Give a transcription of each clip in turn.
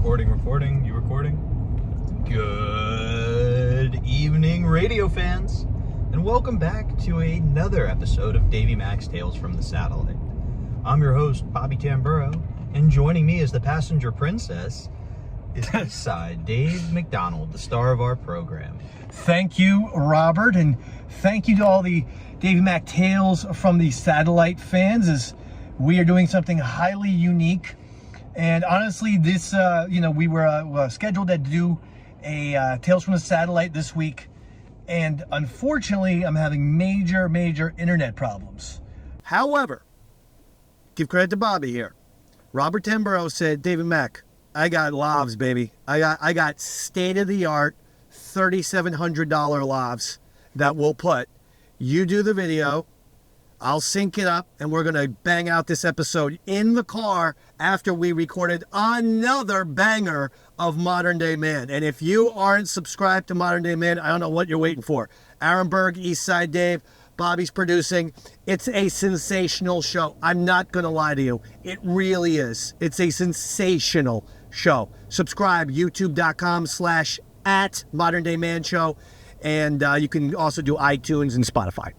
Recording, you recording? Good evening, radio fans, and welcome back to another episode of Davey Mac's Tales from the Satellite. I'm your host, Bobby Tamburo, and joining me as the passenger princess is Eastside Dave McDonald, the star of our program. Thank you, Robert, and thank you to all the Davey Mac Tales from the Satellite fans, as we are doing something highly unique. And honestly, this, we were scheduled to do a Tales from the Satellite this week, and unfortunately, I'm having major internet problems. However, give credit to Bobby here. Robert Tamburo said, David Mac, I got lavs, baby. I got state-of-the-art $3,700 lavs that we'll put. You do the video, I'll sync it up, and we're going to bang out this episode in the car after we recorded another banger of Modern Day Man. And if you aren't subscribed to Modern Day Man, I don't know what you're waiting for. Aaron Berg, Eastside Dave, Bobby's producing. It's a sensational show. I'm not going to lie to you. It really is. It's a sensational show. Subscribe, youtube.com/@ModernDayManShow. And you can also do iTunes and Spotify.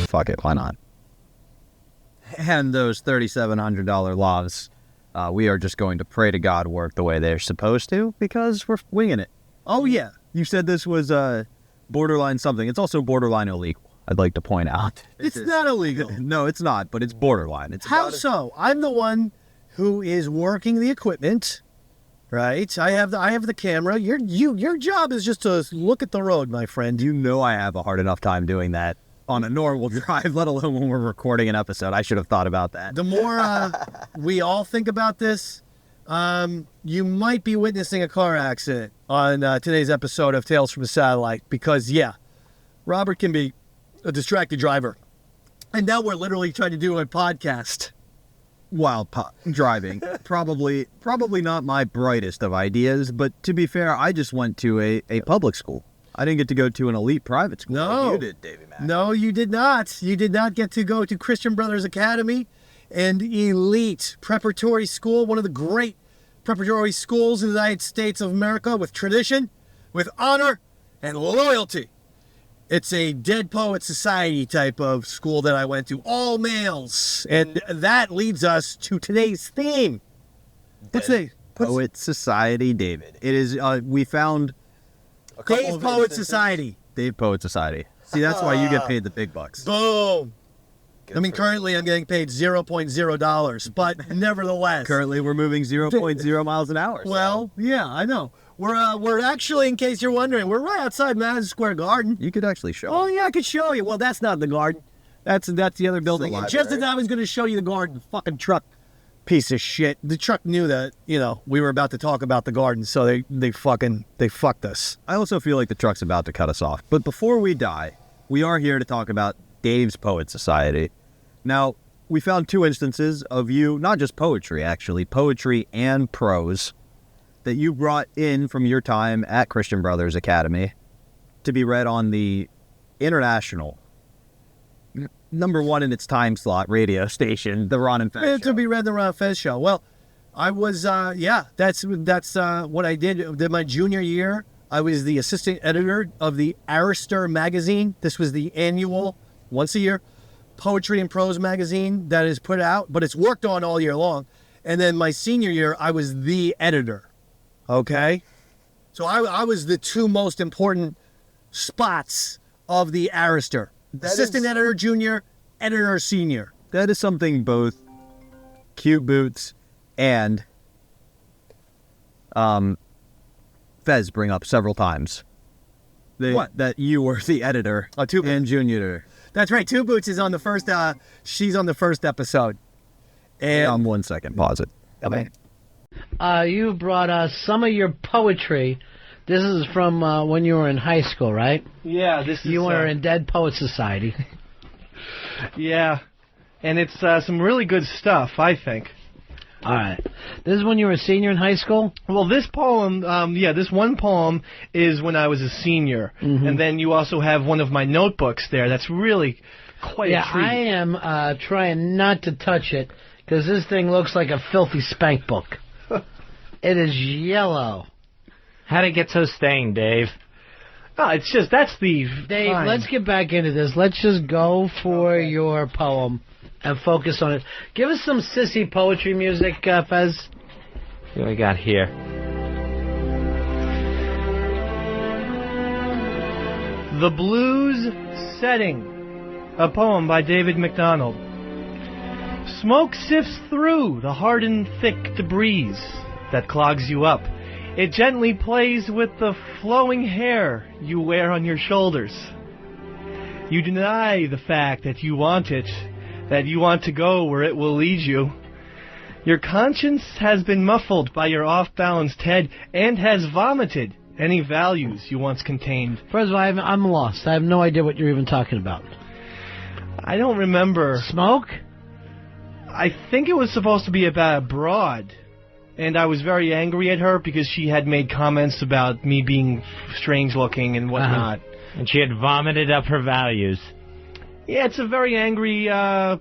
Fuck it, why not? And those $3,700 lavs, we are just going to pray to God work the way they're supposed to, because we're winging it. Oh yeah, you said this was borderline something. It's also borderline illegal, I'd like to point out. It's not illegal. No, it's not, but it's borderline. It's How so? I'm the one who is working the equipment, right? I have the camera. Your job is just to look at the road, my friend. You know I have a hard enough time doing that on a normal drive, let alone when we're recording an episode. I should have thought about that. The more we all think about this, you might be witnessing a car accident on today's episode of Tales from the Satellite, because, yeah, Robert can be a distracted driver. And now we're literally trying to do a podcast. While driving. Probably not my brightest of ideas, but to be fair, I just went to a public school. I didn't get to go to an elite private school. No. Like you did, Davey Mac. No, you did not. You did not get to go to Christian Brothers Academy, an elite preparatory school, one of the great preparatory schools in the United States of America, with tradition, with honor, and loyalty. It's a Dead Poet Society type of school that I went to, all males. And that leads us to today's theme. Dead Poet Society, David. It is, we found Dave Poet Society. Dave Poet Society. See, that's why you get paid the big bucks. Boom. Currently I'm getting paid $0.0, but nevertheless. Currently we're moving 0.0 miles an hour. So. Well, yeah, I know. We're actually, in case you're wondering, we're right outside Madison Square Garden. You could actually show. Oh, yeah, I could show you. Well, that's not the garden. That's the other building. Just as I was going to show you the garden, the fucking truck, piece of shit. The truck knew that, we were about to talk about the garden, so they fucked us. I also feel like the truck's about to cut us off. But before we die, we are here to talk about Dave's Poet Society. Now, we found two instances of you, not just poetry, actually, poetry and prose, that you brought in from your time at Christian Brothers Academy to be read on the international, number one in its time slot radio station, the Ron and Fez Show. To be read the Ron and Fez Show. Well, I was, that's what I did my junior year. I was the assistant editor of the Arista magazine. This was the annual, once a year, poetry and prose magazine that is put out, but it's worked on all year long. And then my senior year, I was the editor. Okay? So I was the two most important spots of the Arista. Assistant editor, junior, editor, senior. That is something both Cute Boots and Fez bring up several times. What? That you were the editor and junior editor. That's right. Two Boots is on the first, she's on the first episode. And 1 second, pause it. Okay. You brought us some of your poetry. This is from when you were in high school, right? Yeah, this is... You were in Dead Poet Society. Yeah, and it's some really good stuff, I think. All right. This is when you were a senior in high school? Well, this poem, this one poem is when I was a senior. Mm-hmm. And then you also have one of my notebooks there. That's really quite a treat. I am trying not to touch it because this thing looks like a filthy spank book. It is yellow. How'd it get so stained, Dave? Oh, it's just, that's the... Dave, fine. let's get back into this. Let's just go for your poem and focus on it. Give us some sissy poetry music, Fez. What do we got here? The Blues Setting, a poem by David MacDonald. Smoke sifts through the hardened thick debris that clogs you up. It gently plays with the flowing hair you wear on your shoulders. You deny the fact that you want it, that you want to go where it will lead you. Your conscience has been muffled by your off-balanced head and has vomited any values you once contained. First of all, I'm lost. I have no idea what you're even talking about. I don't remember. Smoke? I think it was supposed to be about a broad. And I was very angry at her because she had made comments about me being strange-looking and whatnot. And she had vomited up her values. Yeah, it's a very angry,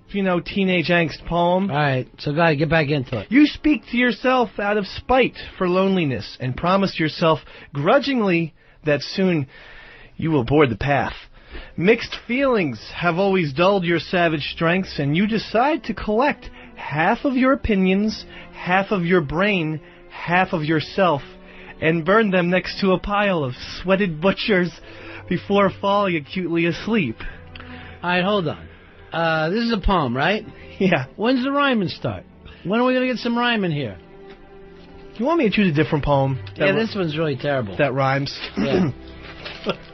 teenage angst poem. All right, so gotta get back into it. You speak to yourself out of spite for loneliness and promise yourself grudgingly that soon you will board the path. Mixed feelings have always dulled your savage strengths, and you decide to collect half of your opinions, half of your brain, half of yourself, and burn them next to a pile of sweated butchers before falling acutely asleep. All right, hold on. This is a poem, right? Yeah. When's the rhyming start? When are we going to get some rhyming here? You want me to choose a different poem? This one's really terrible. That rhymes. Yeah.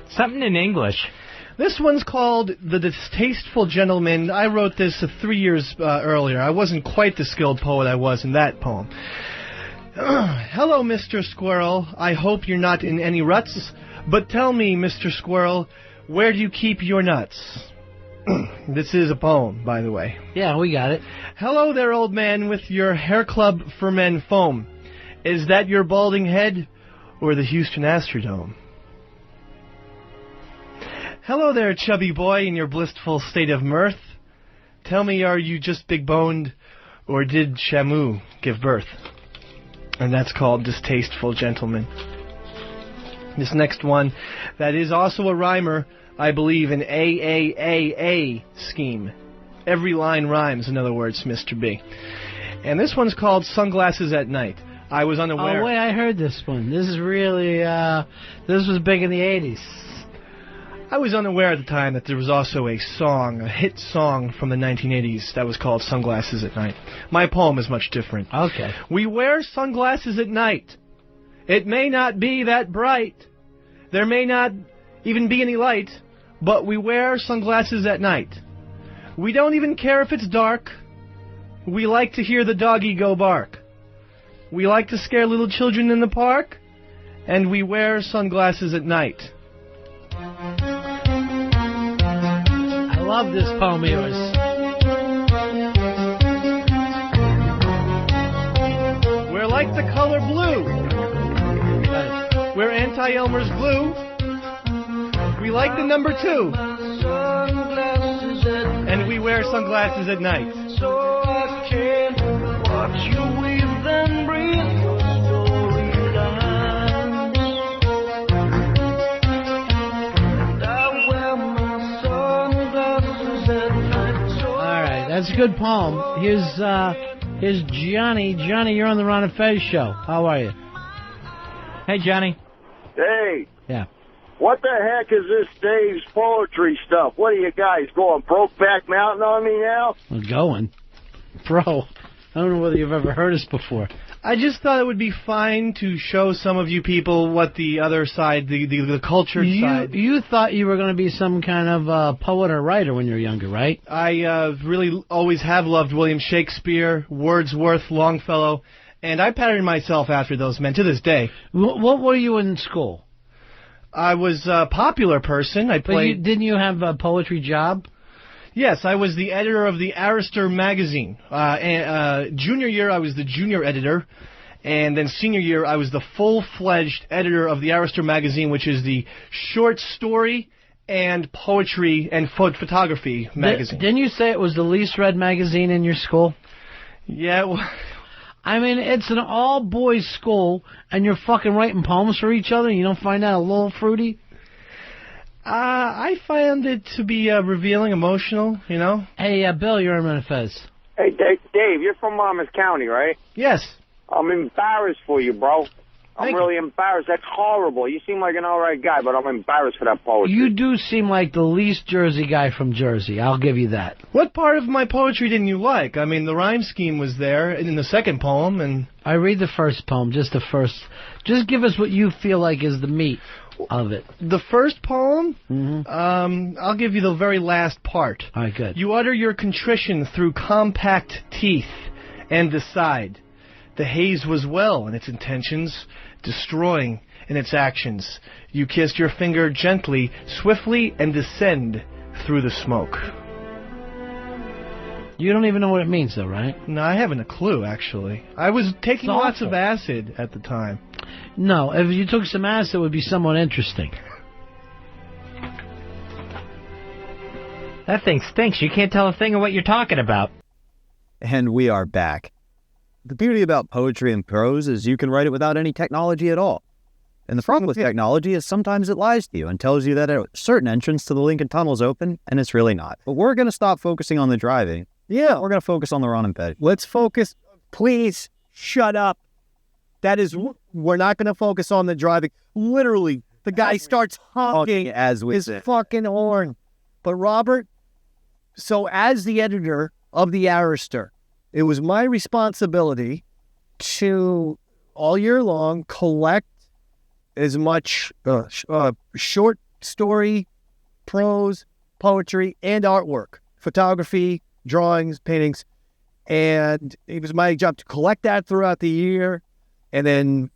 Something in English. This one's called The Distasteful Gentleman. I wrote this 3 years earlier. I wasn't quite the skilled poet I was in that poem. Hello, Mr. Squirrel. I hope you're not in any ruts. But tell me, Mr. Squirrel, where do you keep your nuts? This is a poem, by the way. Yeah, we got it. Hello there, old man, with your hair club for men foam. Is that your balding head or the Houston Astrodome? Hello there, chubby boy, in your blissful state of mirth. Tell me, are you just big-boned, or did Shamu give birth? And that's called Distasteful Gentleman. This next one, that is also a rhymer, I believe, in AAAA scheme. Every line rhymes, in other words, Mr. B. And this one's called Sunglasses at Night. I was unaware. Oh, wait, I heard this one. This is really, this was big in the 80s. I was unaware at the time that there was also a song, a hit song from the 1980s that was called Sunglasses at Night. My poem is much different. Okay. We wear sunglasses at night. It may not be that bright. There may not even be any light, but we wear sunglasses at night. We don't even care if it's dark. We like to hear the doggy go bark. We like to scare little children in the park, and we wear sunglasses at night. I love this poem of yours. We're like the color blue. We're anti-Elmer's glue. We like the number 2. And we wear sunglasses at night. So I can watch you weave and breathe your storyline. And I wear my sunglasses at night. All right, that's a good poem. Here's Here's Johnny. Johnny, you're on the Ron and Fez show. How are you? Hey, Johnny. Hey, Yeah. what the heck is this Dave's poetry stuff? What are you guys going Brokeback Mountain on me now? We're going. Bro, I don't know whether you've ever heard us before. I just thought it would be fine to show some of you people what the other side, the cultured side. You thought you were going to be some kind of poet or writer when you were younger, right? I really always have loved William Shakespeare, Wordsworth, Longfellow, and I patterned myself after those men to this day. What were you in school? I was a popular person. I played. Didn't you have a poetry job? Yes, I was the editor of the Arrester magazine. Junior year, I was the junior editor, and then senior year, I was the full-fledged editor of the Arrester magazine, which is the short story and poetry and photography magazine. Didn't you say it was the least read magazine in your school? Yeah. Well, I mean, it's an all-boys school, and you're fucking writing poems for each other, and you don't find that a little fruity? I find it to be revealing, emotional, you know? Hey, Bill, you're in Fez. Hey, Dave, you're from Monmouth County, right? Yes. I'm embarrassed for you, bro. I'm Thank really embarrassed. That's horrible. You seem like an all right guy, but I'm embarrassed for that poetry. You do seem like the least Jersey guy from Jersey. I'll give you that. What part of my poetry didn't you like? I mean, the rhyme scheme was there in the second poem, and... I read the first poem, just the first. Just give us what you feel like is the meat of it. The first poem? Mm-hmm. I'll give you the very last part. All right, good. You utter your contrition through compact teeth and decide. The haze was well in its intentions, destroying in its actions. You kissed your finger gently, swiftly, and descend through the smoke. You don't even know what it means, though, right? No, I haven't a clue, actually. I was taking lots of acid at the time. No, if you took some acid, it would be somewhat interesting. That thing stinks. You can't tell a thing of what you're talking about. And we are back. The beauty about poetry and prose is you can write it without any technology at all. And the problem with technology is sometimes it lies to you and tells you that a certain entrance to the Lincoln Tunnel is open, and it's really not. But we're going to stop focusing on the driving. Yeah. We're going to focus on the Ron and Fez. Let's focus. Please shut up. That is, we're not going to focus on the driving. Literally, the guy starts honking as we his say. fucking horn. But Robert, so as the editor of the Arrester, it was my responsibility to, all year long, collect as much short story, prose, poetry, and artwork, photography, drawings, paintings. And it was my job to collect that throughout the year and then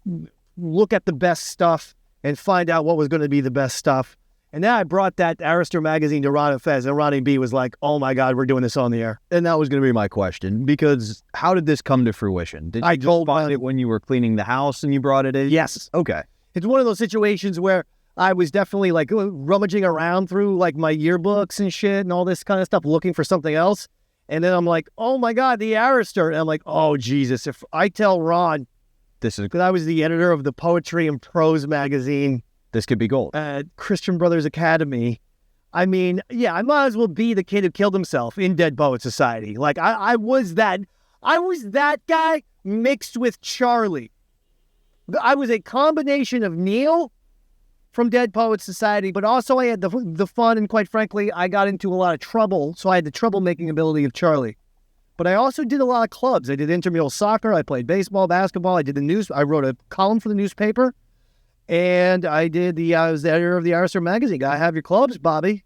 look at the best stuff and find out what was going to be the best stuff. And then I brought that Arrester magazine to Ron and Fez, and Ronnie B was like, oh my God, we're doing this on the air. And that was going to be my question, because how did this come to fruition? Did you just find it when you were cleaning the house and you brought it in? Yes. Okay. It's one of those situations where I was definitely like rummaging around through like my yearbooks and shit and all this kind of stuff, looking for something else. And then I'm like, oh my God, the Arrester. And I'm like, oh Jesus, if I tell Ron, This is because I was the editor of the Poetry and Prose magazine this could be gold. at Christian Brothers Academy. I mean, yeah, I might as well be the kid who killed himself in Dead Poet Society. Like I was that guy mixed with Charlie. I was a combination of Neil from Dead Poet Society, but also I had the fun, and quite frankly, I got into a lot of trouble, so I had the troublemaking ability of Charlie. But I also did a lot of clubs. I did intramural soccer, I played baseball, basketball, I did the news, I wrote a column for the newspaper, and I was the editor of the Arrester magazine. Gotta have your clubs, Bobby.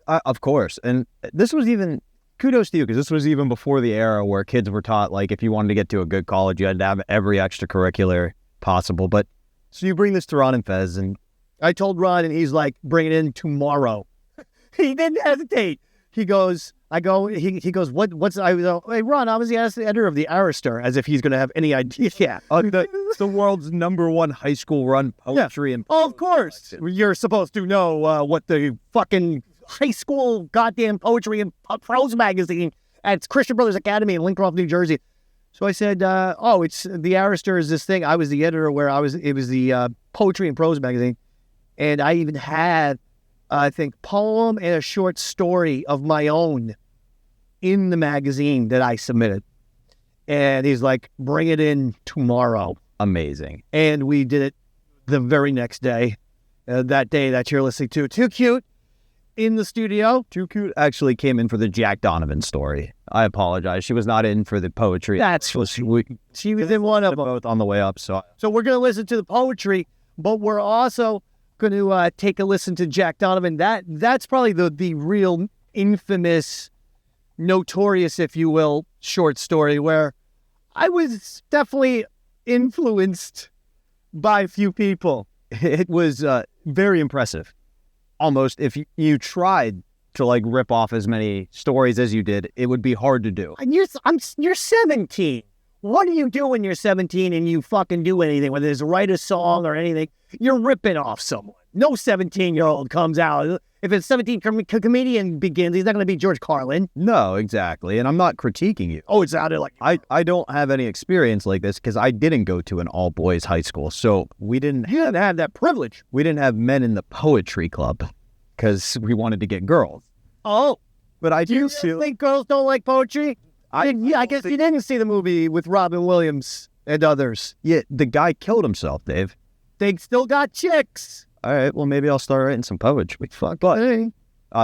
Of course. And this was even, kudos to you, because this was even before the era where kids were taught, like, if you wanted to get to a good college, you had to have every extracurricular possible. But so you bring this to Ron and Fez, and I told Ron, and he's like, bring it in tomorrow. He didn't hesitate. He goes, I go, he goes, what's, I go, hey, Ron, I was the editor of the Arrester, as if he's going to have any idea. Yeah. it's the world's #1 high school run poetry and of course. You're supposed to know what the fucking high school goddamn poetry and prose magazine at Christian Brothers Academy in Lincroft, New Jersey. So I said, it's the Arrester is this thing. I was the editor where it was the poetry and prose magazine. And I even had, I think, poem and a short story of my own in the magazine that I submitted. And he's like, bring it in tomorrow. Amazing. And we did it the very next day. That day that you're listening to. Too Cute in the studio. Too Cute actually came in for the Jack Donovan story. I apologize. She was not in for the poetry. That's what she was in one of them. Both on the way up. So we're going to listen to the poetry, but we're also going to take a listen to Jack Donovan. That's probably the real infamous, notorious, if you will, short story where I was definitely influenced by a few people. It was very impressive. Almost, if you tried to like rip off as many stories as you did, it would be hard to do. And you're 17. What do you do when you're 17 and you fucking do anything, whether it's write a song or anything? You're ripping off someone. No 17-year-old comes out. If a 17 comedian begins, he's not going to be George Carlin. No, exactly. And I'm not critiquing you. Oh, it's out there like... I don't have any experience like this because I didn't go to an all-boys high school. So we didn't... You didn't have that privilege. We didn't have men in the poetry club because we wanted to get girls. Oh. But I do you think girls don't like poetry? I guess you didn't see the movie with Robin Williams and others. Yeah, the guy killed himself, Dave. They still got chicks. All right, well, maybe I'll start writing some poetry. Fuck. But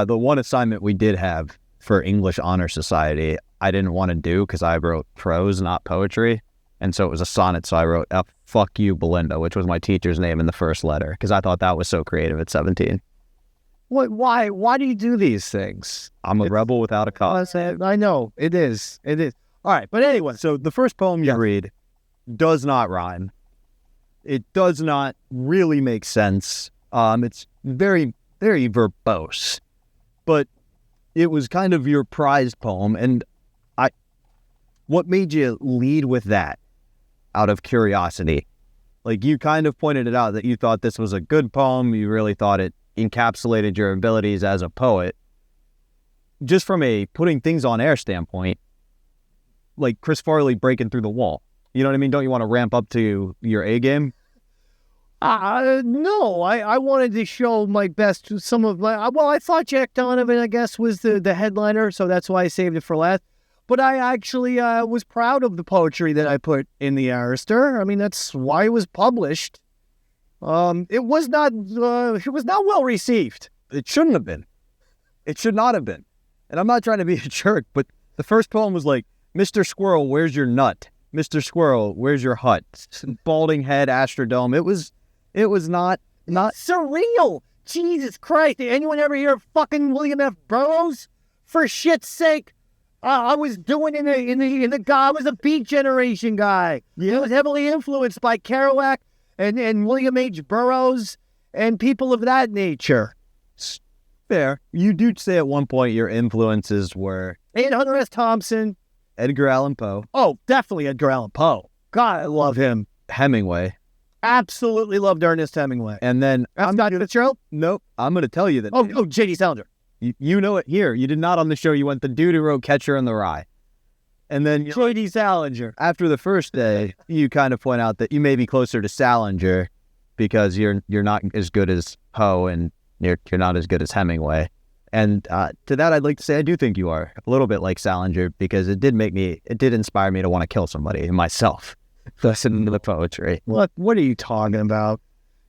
the one assignment we did have for English Honor Society, I didn't want to do because I wrote prose, not poetry. And so it was a sonnet, so I wrote, fuck you, Belinda, which was my teacher's name in the first letter, because I thought that was so creative at 17. What? Why do you do these things? I'm a rebel without a cause. I know, it is. All right, but anyway. So the first poem you read does not rhyme. It does not really make sense. It's very, very verbose. But it was kind of your prized poem, and what made you lead with that out of curiosity? Like, you kind of pointed it out that you thought this was a good poem. You really thought it encapsulated your abilities as a poet. Just from a putting things on air standpoint, like Chris Farley breaking through the wall. You know what I mean? Don't you want to ramp up to your A game? No, I wanted to show my best to some of my... Well, I thought Jack Donovan, I guess, was the headliner, so that's why I saved it for last. But I actually was proud of the poetry that I put in the Arrester. I mean, that's why it was published. It was not well received. It shouldn't have been. It should not have been. And I'm not trying to be a jerk, but the first poem was like, Mr. Squirrel, where's your nut? Mr. Squirrel, where's your hut? Balding head, Astrodome. It was not surreal. Jesus Christ. Did anyone ever hear of fucking William F. Burroughs? For shit's sake. I was doing I was a Beat Generation guy. Yeah. I was heavily influenced by Kerouac and William H. Burroughs and people of that nature. Fair. You do say at one point your influences were... And Hunter S. Thompson. Edgar Allan Poe. Oh, definitely Edgar Allan Poe. God, I love him. Hemingway. Absolutely loved Ernest Hemingway. And then... Scott Fitzgerald? Nope. I'm going to tell you that... Oh, J.D. Salinger. You know it here. You did not on the show. You went the dude who wrote Catcher in the Rye. And then... J.D. Salinger. After the first day, you kind of point out that you may be closer to Salinger because you're not as good as Poe and you're not as good as Hemingway. And to that, I'd like to say I do think you are a little bit like Salinger because it did inspire me to want to kill somebody myself. Listening to the poetry. What are you talking about?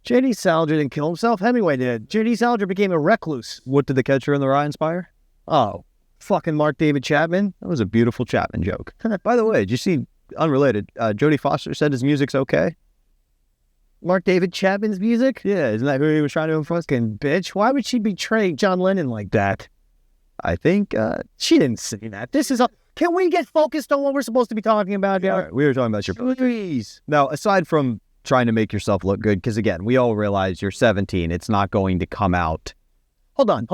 J.D. Salinger didn't kill himself. Hemingway did. J.D. Salinger became a recluse. What did the Catcher in the Rye inspire? Oh, fucking Mark David Chapman. That was a beautiful Chapman joke. By the way, did you see, unrelated, Jodie Foster said his music's okay? Mark David Chapman's music? Yeah, isn't that who he was trying to influence? Fucking bitch. Why would she betray John Lennon like that? I think she didn't say that. This is Can we get focused on what we're supposed to be talking about here? Right, we were talking about your poetries. Now, aside from trying to make yourself look good, because again, we all realize you're 17. It's not going to come out. Hold on.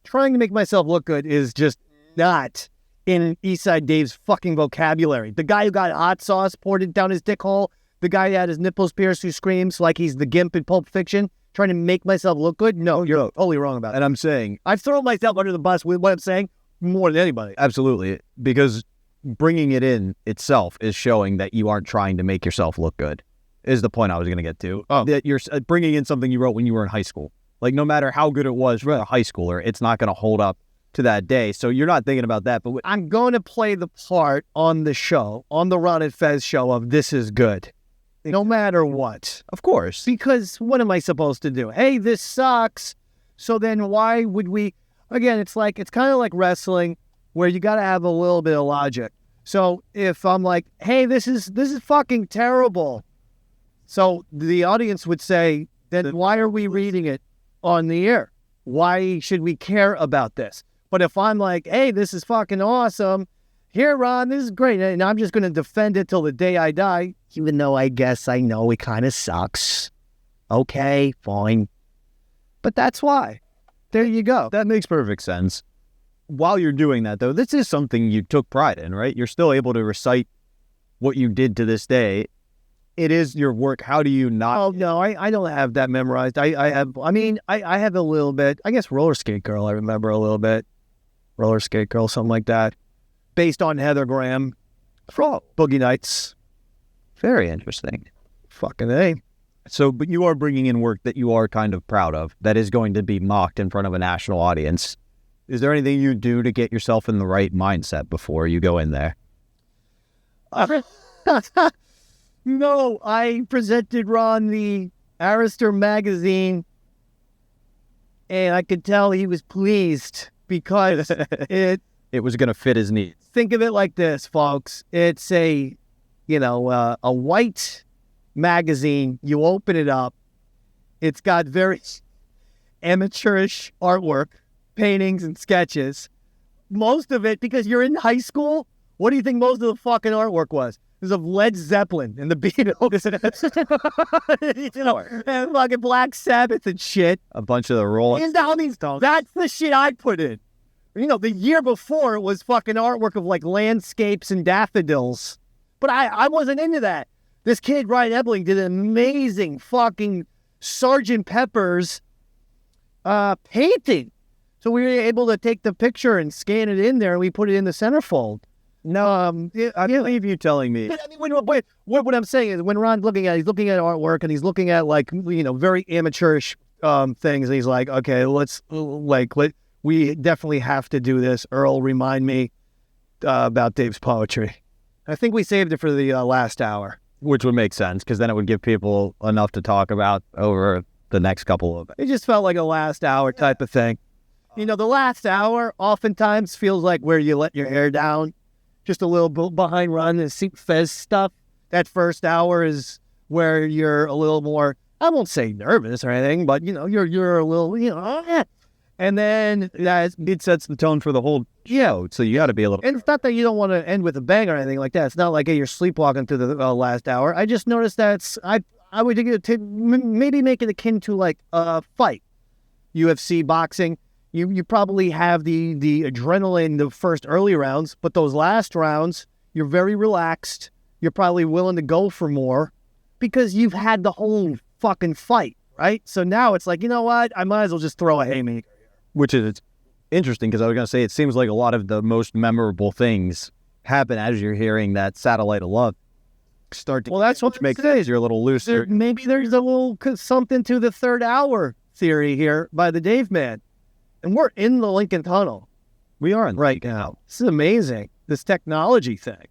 Trying to make myself look good is just not in Eastside Dave's fucking vocabulary. The guy who got hot sauce poured down his dick hole, the guy who had his nipples pierced who screams like he's the Gimp in Pulp Fiction, trying to make myself look good? No, you're totally wrong about it. And I'm saying... I've thrown myself under the bus with what I'm saying more than anybody. Absolutely. Because bringing it in itself is showing that you aren't trying to make yourself look good, is the point I was going to get to. Oh. That you're bringing in something you wrote when you were in high school. Like, no matter how good it was for a high schooler, it's not going to hold up to that day. So you're not thinking about that. But I'm going to play the part on the show, on the Ron and Fez show of this is good. No matter what. of course, Because what am I supposed to do? Hey, this sucks. So then why would we... Again, it's kind of like wrestling where you got to have a little bit of logic. So if I'm like, hey, this is fucking terrible. So the audience would say, then why are we reading it on the air? Why should we care about this? But if I'm like, hey, this is fucking awesome. Here, Ron, this is great. And I'm just going to defend it till the day I die, even though I guess I know it kind of sucks. Okay, fine. But that's why. There you go. that makes perfect sense. While you're doing that, though, this is something you took pride in, right? You're still able to recite what you did to this day. It is your work. How do you not? Oh, no, I don't have that memorized. I have a little bit. I guess Roller Skate Girl, I remember a little bit. Roller Skate Girl, something like that. Based on Heather Graham. Boogie Nights. Very interesting. Fucking A. So, but you are bringing in work that you are kind of proud of, that is going to be mocked in front of a national audience. Is there anything you do to get yourself in the right mindset before you go in there? No, I presented Ron the Arista magazine, and I could tell he was pleased because It was going to fit his needs. think of it like this, folks. It's a white magazine. You open it up. It's got very amateurish artwork, paintings and sketches. Most of it, because you're in high school, what do you think most of the fucking artwork was? It was of Led Zeppelin and the Beatles. And fucking Black Sabbath and shit. A bunch of the Rolling And I mean, that's the shit I put in. The year before it was fucking artwork of like landscapes and daffodils. But I wasn't into that. This kid, Ryan Ebling, did an amazing fucking Sgt. Pepper's painting. So we were able to take the picture and scan it in there, and we put it in the centerfold. No, I believe you telling me. I mean, what I'm saying is when Ron's looking at artwork, and he's looking at very amateurish things, and he's like, okay, we definitely have to do this. Earl, remind me about Dave's poetry. I think we saved it for the last hour. Which would make sense, because then it would give people enough to talk about over the next couple of... It just felt like a last hour type of thing. The last hour oftentimes feels like where you let your hair down. Just a little bit behind Ron and Fez stuff. That first hour is where you're a little more, I won't say nervous or anything, but, you're a little, And then it sets the tone for the whole show, so you got to be a little... And it's not that you don't want to end with a bang or anything like that. It's not like, hey, you're sleepwalking through the last hour. I just noticed that I would maybe make it akin to like a fight. UFC, boxing. You probably have the adrenaline the first early rounds, but those last rounds, you're very relaxed. You're probably willing to go for more because you've had the whole fucking fight, right? So now it's like, you know what? I might as well just throw a haymaker. Which is interesting, because I was going to say, it seems like a lot of the most memorable things happen as you're hearing that Satellite of Love start to... Well, that's what makes sense. You're a little looser. Maybe there's a little something to the third hour theory here by the Dave Man. And we're in the Lincoln Tunnel. We are right now. This is amazing, this technology thing.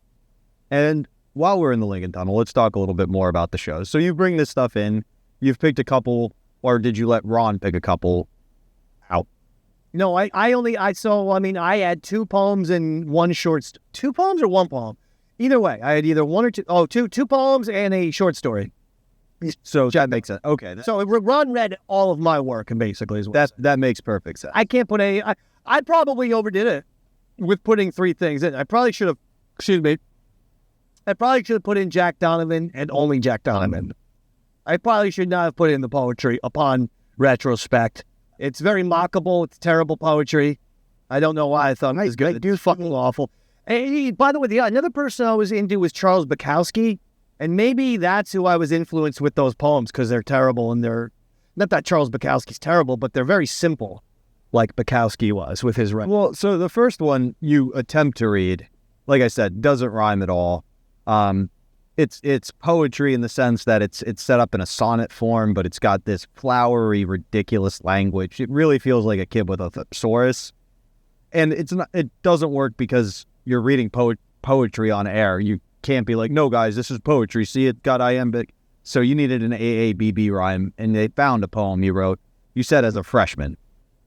And while we're in the Lincoln Tunnel, let's talk a little bit more about the show. So you bring this stuff in. You've picked a couple, or did you let Ron pick a couple out? No, I had 2 poems and 1 short... 2 poems or 1 poem? Either way, I had either 1 or 2... Oh, two poems and a short story. So that makes sense. Okay. So Ron read all of my work, and basically is what that makes perfect sense. I can't put I probably overdid it with putting 3 things in. I probably should have... Excuse me. I probably should have put in Jack Donovan and only Jack Donovan. I probably should not have put in the poetry upon retrospect. It's very mockable. It's terrible poetry. I don't know why I thought it was good. It's fucking awful. Hey, by the way, another person I was into was Charles Bukowski, and maybe that's who I was influenced with those poems, because they're terrible, and they're... Not that Charles Bukowski's terrible, but they're very simple, like Bukowski was with his... Well, so the first one you attempt to read, like I said, doesn't rhyme at all. It's poetry in the sense that it's set up in a sonnet form, but it's got this flowery, ridiculous language. It really feels like a kid with a thesaurus. And it doesn't work because you're reading poetry on air. You can't be like, no, guys, this is poetry. See, it got iambic. So you needed an AABB rhyme, and they found a poem you wrote, you said as a freshman,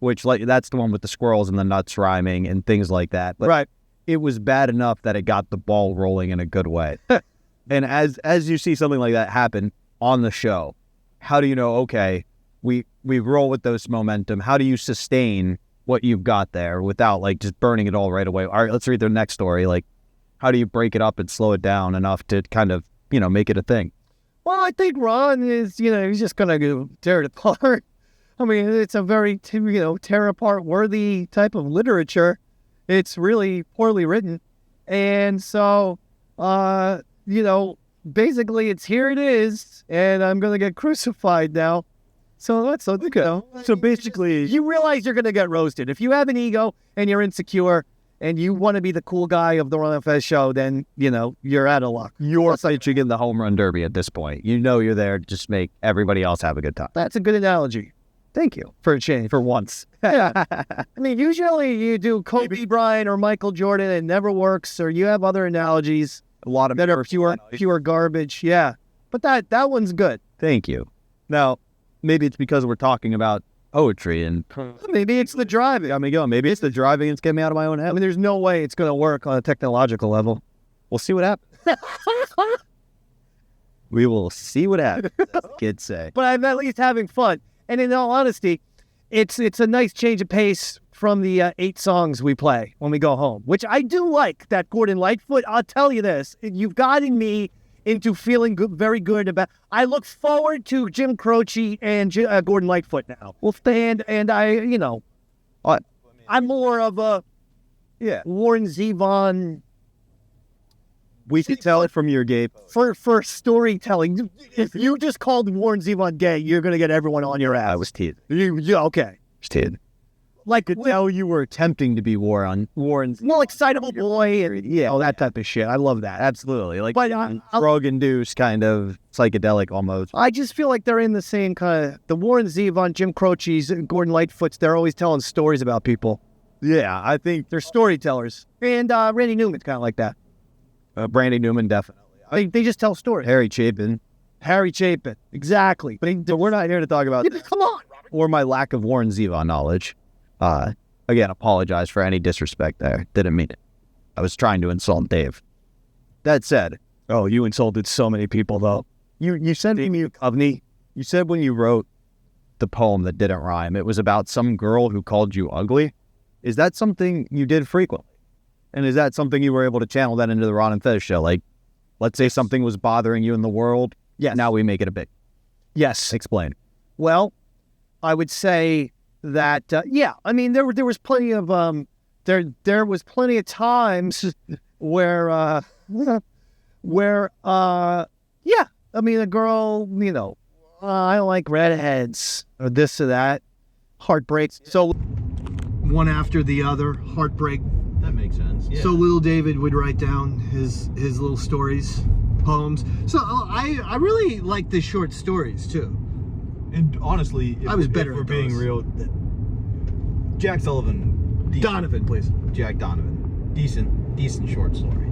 which like that's the one with the squirrels and the nuts rhyming and things like that. But Right. it was bad enough that it got the ball rolling in a good way. And as you see something like that happen on the show, how do you know, okay, we roll with those momentum? How do you sustain what you've got there without like just burning it all right away? All right, let's read the next story. Like, how do you break it up and slow it down enough to kind of, make it a thing? Well, I think Ron is, he's just going to tear it apart. I mean, it's a very, tear apart worthy type of literature. It's really poorly written. And so, basically it's here it is, and I'm going to get crucified now. So that's something good. So basically, you realize you're going to get roasted. If you have an ego and you're insecure and you want to be the cool guy of the Ron and Fez show, then, you're out of luck. You're pitching in the home run derby at this point. You're there to just make everybody else have a good time. That's a good analogy. Thank you. For a change. For once. Yeah. I mean, usually you do Kobe Bryant or Michael Jordan, it never works, or you have other analogies A lot of that are pure garbage. Yeah. But that one's good. Thank you. Now, maybe it's because we're talking about poetry and Maybe it's the driving. got me going. Maybe it's the driving that's getting me out of my own head. I mean, there's no way it's going to work on a technological level. We'll see what happens. We will see what happens, as the kids say. But I'm at least having fun. And in all honesty, it's a nice change of pace from the 8 songs we play when we go home, which I do like, that Gordon Lightfoot. I'll tell you this, you've gotten me into feeling good, very good about. I look forward to Jim Croce and Gordon Lightfoot now. Well, and I, I'm more of a Warren Zevon. We can tell it from your gay For storytelling. If you just called Warren Zevon gay, you're going to get everyone on your ass. I was teasing. Okay. Just teasing. Like, Tell you were attempting to be Warren's. well, excitable boy and that type of shit. I love that. Absolutely. Like, But drug-induced kind of psychedelic almost. I just feel like they're in the same kind of, the Warren Zevon, Jim Croce's, and Gordon Lightfoot's, they're always telling stories about people. Yeah, I think They're storytellers. And Randy Newman's kind of like that. Brandy Newman definitely. They just tell stories. Harry Chapin. Harry Chapin. Exactly. But we're not here to talk about Come on, Robert. or my lack of Warren Zevon knowledge. Again, apologize for any disrespect there. Didn't mean it. I was trying to insult Dave. That said, Oh, you insulted so many people, though. you said you said when you wrote the poem that didn't rhyme, it was about some girl who called you ugly. Is that something you did frequently? And is that something you were able to channel that into the Ron and Fez show? Like, let's say something was bothering you in the world. Yes. Now we make it a big. Yes. Explain. Well, I would say that, I mean, there was plenty of, there was plenty of times where, I mean, a girl, I don't like redheads or this or that, heartbreaks. So one after the other, heartbreak. That makes sense. Yeah. So little David would write down his little stories, poems. So I really like the short stories too. And honestly, I was better if we're at being those. real, Jack Sullivan, Donovan, please. Jack Donovan, decent short story.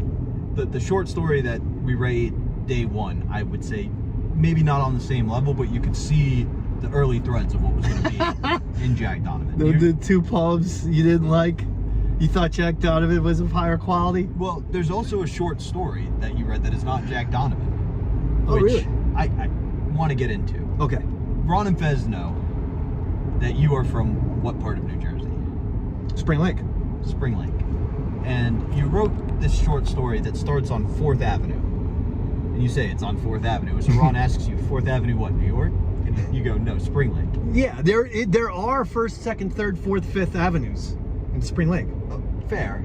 The short story that we rate day one, I would say, maybe not on the same level, but you could see the early threads of what was going to be in Jack Donovan. The 2 poems you didn't like? You thought Jack Donovan was of higher quality? Well, there's also a short story that you read that is not Jack Donovan, Oh, which really? I want to get into. Okay. Ron and Fez know that you are from what part of New Jersey? Spring Lake. Spring Lake. And you wrote this short story that starts on 4th Avenue. And you say it's on 4th Avenue. So Ron asks you, 4th Avenue what, New York? And you go, no, Spring Lake. Yeah, there are 1st, 2nd, 3rd, 4th, 5th avenues in Spring Lake. Fair.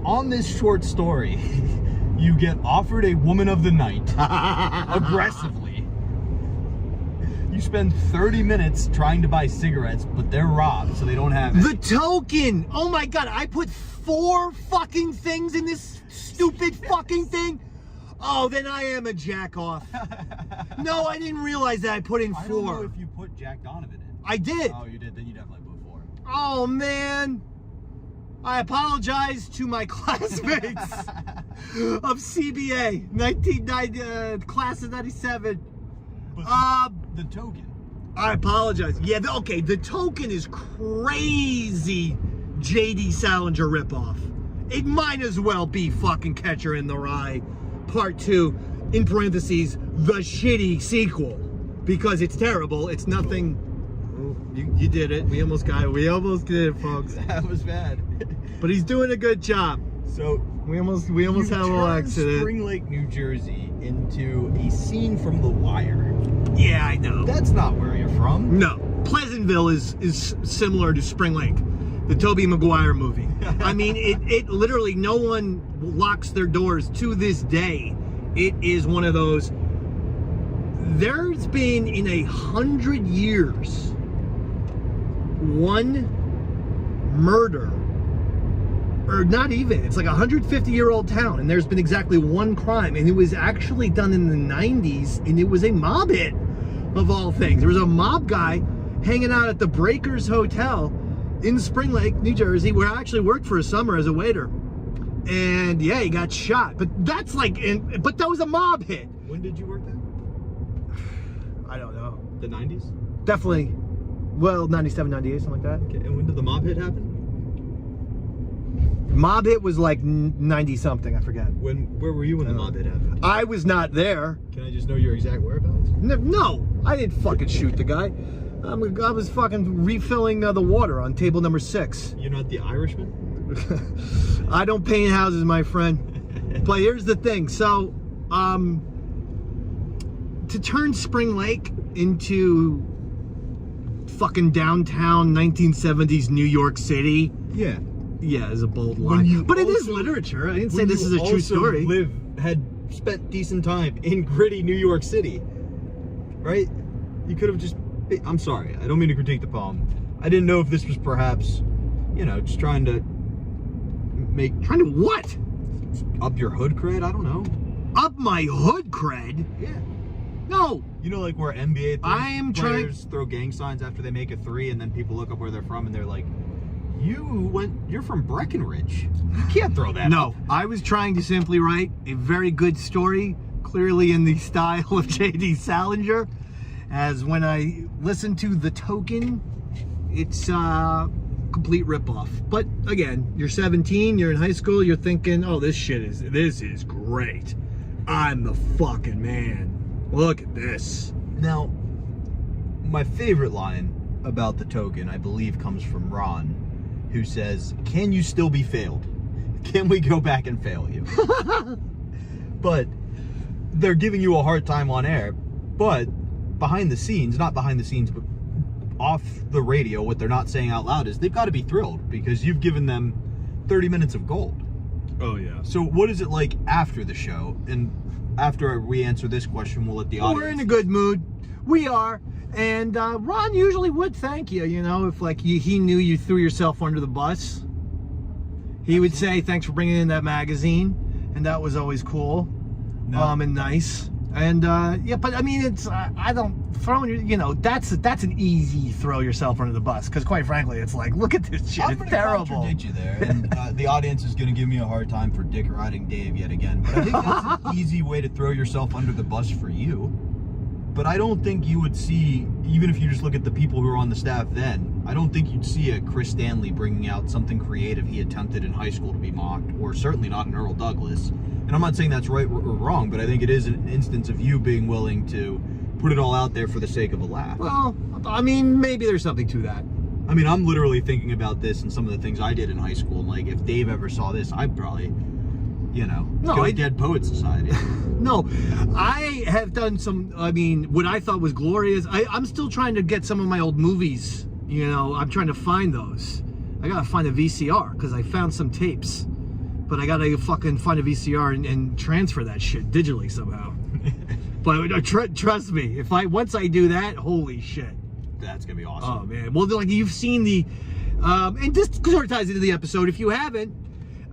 On this short story, you get offered a woman of the night aggressively. You spend 30 minutes trying to buy cigarettes, but they're robbed, so they don't have The any. token! Oh my god, I put 4 fucking things in this stupid fucking thing? Oh, then I am a jack off. No, I didn't realize that I put in 4. I don't know if you put Jack Donovan in. I did. Oh, you did? Then you definitely put 4. Oh man. I apologize to my classmates of CBA, 1990, class of 97. The Token. I apologize. Yeah, okay, The Token is crazy J.D. Salinger ripoff. It might as well be fucking Catcher in the Rye Part 2, in parentheses, the shitty sequel. Because it's terrible. It's nothing... You did it. We almost got it. We almost did it, folks. That was bad. But he's doing a good job. So we almost had a little accident. Spring Lake, New Jersey into a scene from The Wire. Yeah, I know. That's not where you're from. No. Pleasantville is similar to Spring Lake, the Tobey Maguire movie. I mean, it literally, no one locks their doors to this day. It is one of those, there's been in 100 years, one murder, or not even, it's like a 150-year-old town, and there's been exactly one crime, and it was actually done in the 90s, and it was a mob hit, of all things. There was a mob guy hanging out at the Breakers Hotel in Spring Lake, New Jersey, where I actually worked for a summer as a waiter. And yeah, he got shot. But that's like, but that was a mob hit. When did you work there? I don't know. The 90s? Definitely, well, 97, 98, something like that. Okay, and when did the mob hit happen? Mob hit was like 90 something, I forget. Where were you when the mob hit happened? I was not there. Can I just know your exact whereabouts? No, I didn't fucking shoot the guy. I was fucking refilling the water on table number 6. You're not the Irishman? I don't paint houses, my friend. But here's the thing. So, to turn Spring Lake into fucking downtown 1970s New York City. Yeah. Yeah, is a bold line. But it is literature. I didn't say this is a true story. Had spent decent time in gritty New York City, right? You could have just... I'm sorry, I don't mean to critique the poem. I didn't know if this was perhaps, just trying to make... Trying to what? Up your hood cred? I don't know. Up my hood cred? Yeah. No. You know, like where NBA players throw gang signs after they make a 3, and then people look up where they're from and they're like, you're from Breckenridge. You can't throw that No, up. I was trying to simply write a very good story, clearly in the style of J.D. Salinger, as when I listen to The Token, it's a complete ripoff. But again, you're 17, you're in high school, you're thinking, oh, this is great. I'm the fucking man. Look at this. Now, my favorite line about The Token, I believe, comes from Ron, who says, "Can you still be failed? Can we go back and fail you?" But they're giving you a hard time on air, but behind the scenes, not behind the scenes, but off the radio, what they're not saying out loud is they've got to be thrilled because you've given them 30 minutes of gold. Oh, yeah. So what is it like after the show? And after we answer this question, we'll let the audience... We're in a good mood. We are. And Ron usually would thank you, if like he knew you threw yourself under the bus. He would say, thanks for bringing in that magazine. And that was always cool. And nice. And yeah, but I mean, it's I don't that's an easy throw yourself under the bus because quite frankly, it's like, look at this shit, it's terrible. I'm gonna contradict you there, and the audience is gonna give me a hard time for dick riding Dave yet again. But I think that's an easy way to throw yourself under the bus for you. But I don't think you would see, even if you just look at the people who were on the staff then, I don't think you'd see a Chris Stanley bringing out something creative he attempted in high school to be mocked, or certainly not an Earl Douglas. And I'm not saying that's right or wrong, but I think it is an instance of you being willing to put it all out there for the sake of a laugh. Well, I mean, maybe there's something to that. I mean, I'm literally thinking about this and some of the things I did in high school. And like, if Dave ever saw this, I'd probably, go to Dead Poets Society. No, I have done some, what I thought was glorious. I'm still trying to get some of my old movies, I'm trying to find those. I gotta find a VCR, because I found some tapes. But I gotta fucking find a VCR and transfer that shit digitally somehow. But trust me, once I do that, holy shit. That's gonna be awesome. Oh man, well, like you've seen the, and this sort of ties into the episode. If you haven't,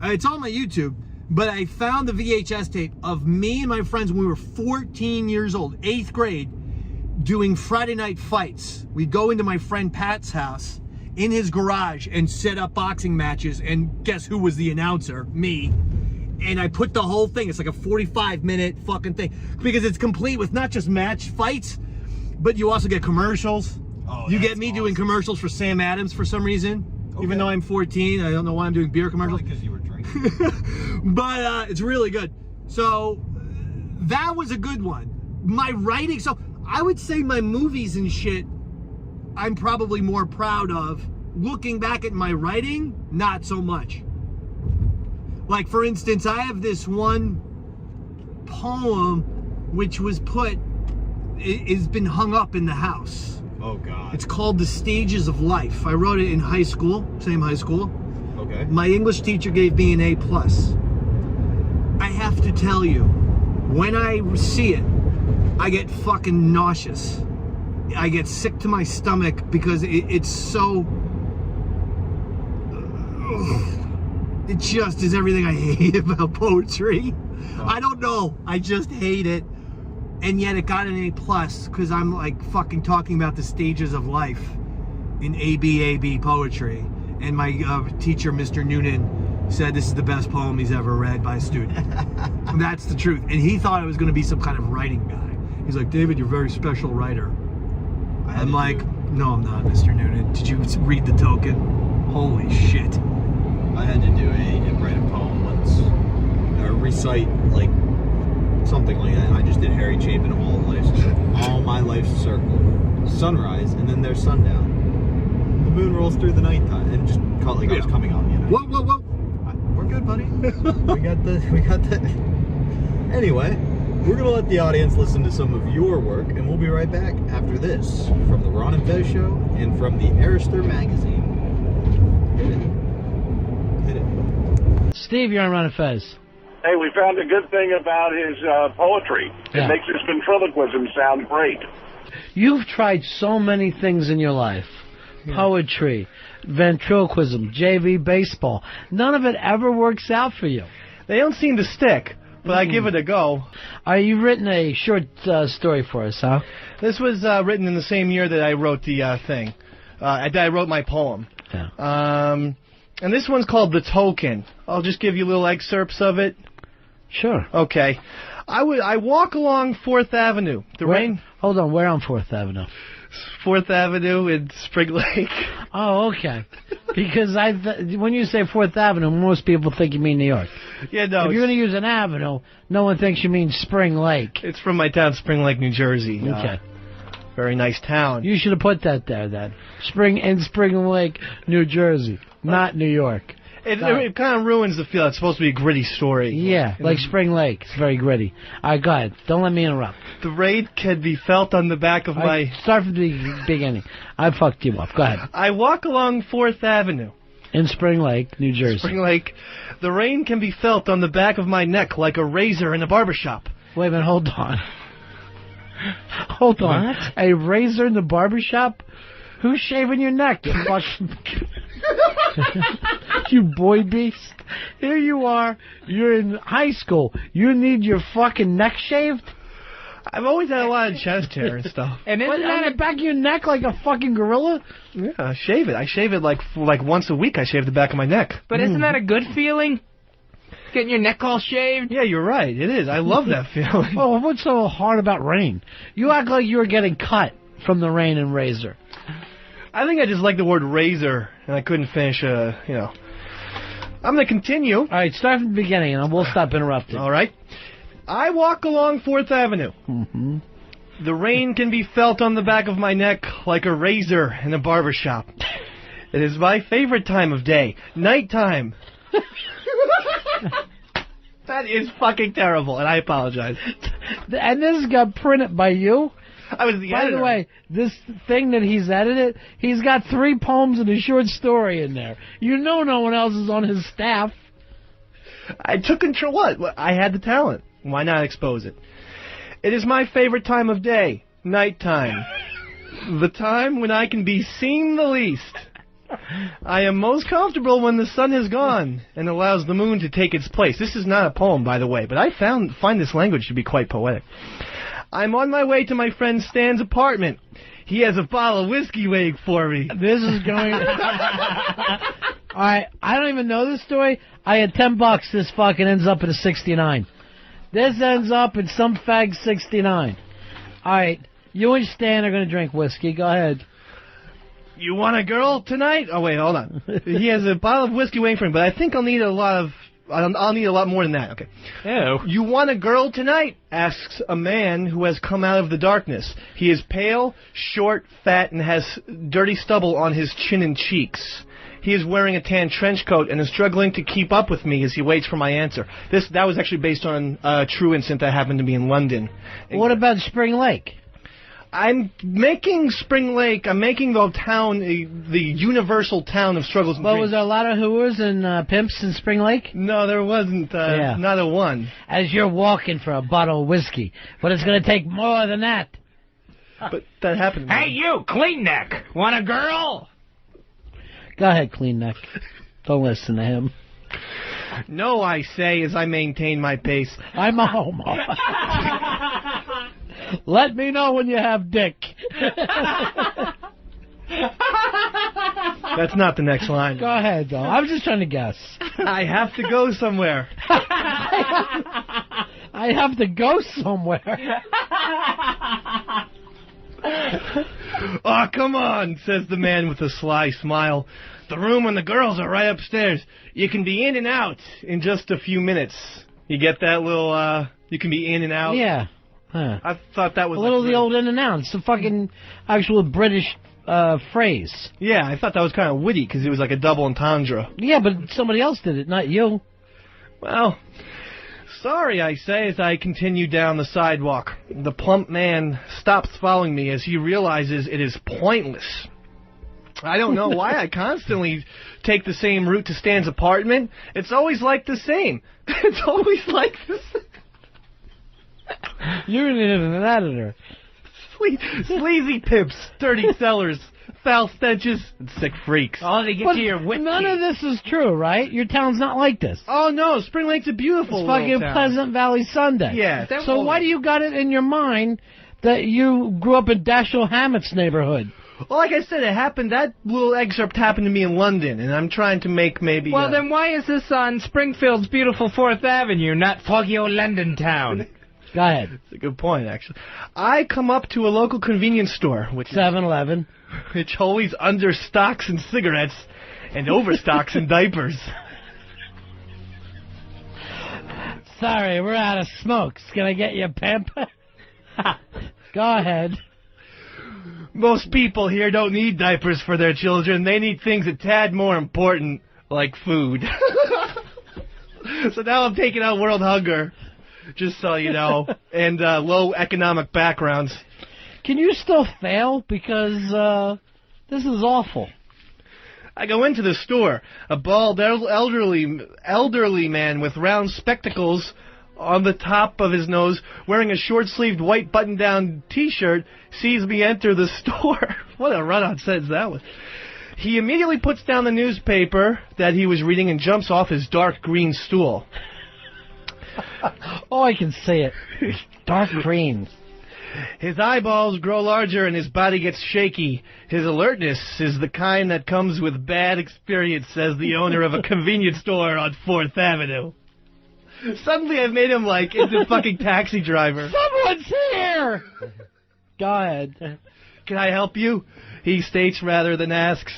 it's on my YouTube. But I found the VHS tape of me and my friends when we were 14 years old, 8th grade, doing Friday night fights. We'd go into my friend Pat's house, in his garage and set up boxing matches, and guess who was the announcer? Me. And I put the whole thing, it's like a 45-minute fucking thing, because it's complete with not just match fights, but you also get commercials. Oh, you get me doing commercials for Sam Adams for some reason, Okay. even though I'm 14. I don't know why I'm doing beer commercials. Probably because you were drinking. But it's really good. So that was a good one. My writing, so I would say my movies and shit, I'm probably more proud of. Looking back at my writing, not so much. Like, for instance, I have this one poem which was has been hung up in the house. Oh, God. It's called The Stages of Life. I wrote it in high school, same high school. Okay. My English teacher gave me an A+. I have to tell you, when I see it, I get fucking nauseous. I get sick to my stomach because it's so... It just is everything I hate about poetry. I don't know. I just hate it. And yet it got an A+ because I'm like fucking talking about the stages of life in ABAB poetry. And my teacher, Mr. Noonan, said this is the best poem he's ever read by a student. And that's the truth. And he thought I was going to be some kind of writing guy. He's like, David, you're a very special writer. I'm like, no, I'm not, Mr. Noonan. Did you read the token? Holy shit. I had to do write a poem once, or recite like something like that. I just did Harry Chapin all my life's circle, sunrise, and then there's sundown. The moon rolls through the nighttime, and just felt like I was coming on. You know. Whoa. We're good, buddy. we got the. Anyway, we're gonna let the audience listen to some of your work, and we'll be right back after this from the Ron and Fez Show and from the Arrester magazine. Hit it. Steve, you're on Ron and Fez. Hey, we found a good thing about his poetry. Yeah. It makes his ventriloquism sound great. You've tried so many things in your life. Poetry, ventriloquism, JV baseball. None of it ever works out for you. They don't seem to stick, but I give it a go. You've written a short story for us, huh? This was written in the same year that I wrote the thing. That I wrote my poem. Yeah. And this one's called The Token. I'll just give you little excerpts of it. Sure. Okay. I walk along 4th Avenue. Hold on, where on 4th Avenue? 4th Avenue in Spring Lake. Oh, okay. Because when you say 4th Avenue, most people think you mean New York. Yeah, no. If you're going to use an avenue, no one thinks you mean Spring Lake. It's from my town, Spring Lake, New Jersey. Okay. Very nice town. You should have put that there then. Spring Lake, New Jersey, not New York. It kind of ruins the feel. It's supposed to be a gritty story. Yeah, like Spring Lake. It's very gritty. All right, go ahead. Don't let me interrupt. The rain can be felt on the back of my... Start from the beginning. I fucked you up. Go ahead. I walk along 4th Avenue. In Spring Lake, New Jersey. Spring Lake. The rain can be felt on the back of my neck like a razor in a barbershop. Wait a minute, hold on. Hold on. What? A razor in the barbershop? Who's shaving your neck? You boy beast. Here you are. You're in high school. You need your fucking neck shaved? I've always had a lot of chest hair and stuff. And isn't that the back of your neck like a fucking gorilla? Yeah, I shave it. I shave it like once a week. I shave the back of my neck. But isn't that a good feeling? Getting your neck all shaved? Yeah, you're right. It is. I love that feeling. Oh, what's so hard about rain? You act like you were getting cut from the rain and razor. I think I just like the word razor, and I couldn't finish, I'm going to continue. All right, start from the beginning, and we'll stop interrupting. All right. I walk along 4th Avenue. Mm-hmm. The rain can be felt on the back of my neck like a razor in a barbershop. It is my favorite time of day, nighttime. That is fucking terrible, and I apologize. And this got printed by you? I was the By editor. the way, this thing that he's edited, he's got 3 poems and a short story in there. You know no one else is on his staff. I took control. What? I had the talent. Why not expose it? It is my favorite time of day, nighttime. The time when I can be seen the least. I am most comfortable when the sun is gone and allows the moon to take its place. This is not a poem, by the way, but I find this language to be quite poetic. I'm on my way to my friend Stan's apartment. He has a bottle of whiskey waiting for me. This is going... All right, I don't even know this story. I had $10. This fucking ends up in a 69. This ends up in some fag 69. All right, you and Stan are going to drink whiskey. Go ahead. You want a girl tonight? Oh, wait, hold on. He has a bottle of whiskey waiting for him, but I think I'll need a lot more than that. Okay. Ew. You want a girl tonight? Asks a man who has come out of the darkness. He is pale, short, fat, and has dirty stubble on his chin and cheeks. He is wearing a tan trench coat and is struggling to keep up with me as he waits for my answer. That was actually based on a true incident that happened to me in London. What about Spring Lake? I'm making Spring Lake. I'm making the town, the universal town of struggles and Well, dreams. was there a lot of hooers and pimps in Spring Lake? No, there wasn't. Not a one. As you're walking for a bottle of whiskey, but it's going to take more than that. But that happened. Hey, you, clean neck. Want a girl? Go ahead, clean neck. Don't listen to him. No, I say, as I maintain my pace. I'm a homo. Let me know when you have dick. That's not the next line. Go ahead, though. I was just trying to guess. I have to go somewhere. I have to go somewhere. Oh, come on, says the man with a sly smile. The room and the girls are right upstairs. You can be in and out in just a few minutes. You get that little, you can be in and out? Yeah. Huh. I thought that was a little of the old in and out. It's a fucking actual British phrase. Yeah, I thought that was kind of witty because it was like a double entendre. Yeah, but somebody else did it, not you. Well, sorry, I say as I continue down the sidewalk. The plump man stops following me as he realizes it is pointless. I don't know why I constantly take the same route to Stan's apartment. It's always like the same. It's always like the same. You're an editor. Sleazy pimps, dirty cellars, foul stenches, and sick freaks. Oh, they get But to your whiskey. none of this is true, right? Your town's not like this. Oh, no, Spring Lake's a beautiful It's fucking little town. Pleasant Valley Sunday. Yeah. So why do you got it in your mind that you grew up in Dashiell Hammett's neighborhood? Well, like I said, it happened. That little excerpt happened to me in London, and I'm trying to make maybe... Well, then why is this on Springfield's beautiful 4th Avenue, not foggy old London town? Go ahead. That's a good point, actually. I come up to a local convenience store, which 7-Eleven. Which always understocks in cigarettes and overstocks in diapers. Sorry, we're out of smokes. Can I get you a pimp? Go ahead. Most people here don't need diapers for their children. They need things a tad more important, like food. So now I'm taking out world hunger, just so you know, and low economic backgrounds. Can you still fail? Because this is awful. I go into the store. A bald, elderly man with round spectacles on the top of his nose, wearing a short-sleeved white button-down T-shirt, sees me enter the store. What a run-on sentence that was. He immediately puts down the newspaper that he was reading and jumps off his dark green stool. Oh, I can see it. Dark green. His eyeballs grow larger and his body gets shaky. His alertness is the kind that comes with bad experience, says the owner of a convenience store on 4th Avenue. Suddenly I've made him like into a fucking taxi driver. Someone's here! Go ahead. Can I help you? He states rather than asks.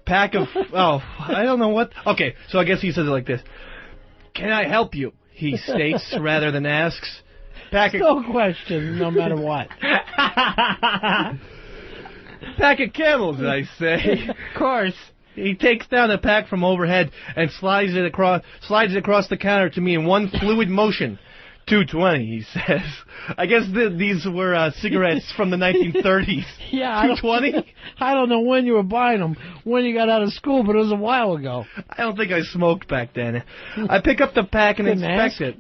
Pack of... Oh, I don't know what... Okay, so I guess he says it like this. Can I help you? He states rather than asks. Pack of... No question, no matter what. Pack of Camels, I say. Of course. He takes down a pack from overhead and slides it across the counter to me in one fluid motion. $2.20, he says. I guess these were cigarettes from the 1930s. Yeah, $2.20? I don't know when you were buying them, when you got out of school, but it was a while ago. I don't think I smoked back then. I pick up the pack and inspect it.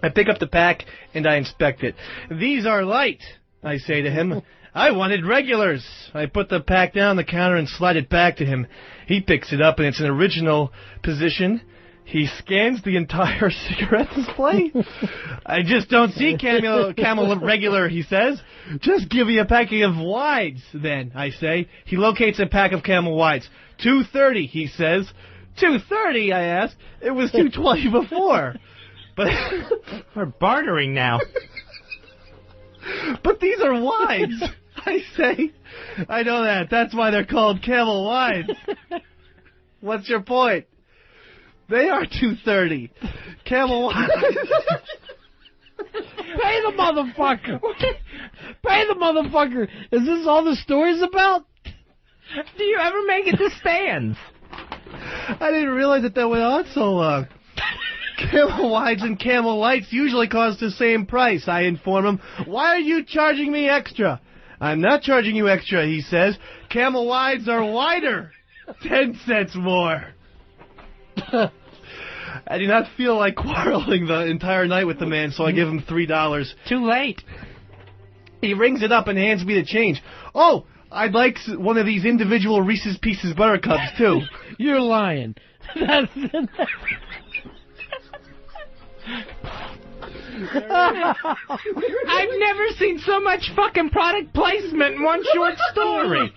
I pick up the pack and I inspect it. These are light, I say to him. I wanted regulars. I put the pack down the counter and slide it back to him. He picks it up and it's an original position. He scans the entire cigarette display. I just don't see Camel regular, he says. Just give me a packet of wides, then, I say. He locates a pack of Camel wides. $2.30, he says. $2.30, I ask. It was $2.20 before. But we're bartering now. But these are wides, I say. I know that. That's why they're called Camel wides. What's your point? They are $2.30. Camel wides. Pay the motherfucker. Pay the motherfucker. Is this all the story's about? Do you ever make it to stands? I didn't realize that went on so long. Camel wides and Camel lights usually cost the same price, I inform him. Why are you charging me extra? I'm not charging you extra, he says. Camel wides are wider. 10 cents more. I do not feel like quarreling the entire night with the man, so I give him $3. Too late. He rings it up and hands me the change. Oh, I'd like one of these individual Reese's Pieces Buttercups, too. You're lying. That's I've never seen so much fucking product placement in one short story.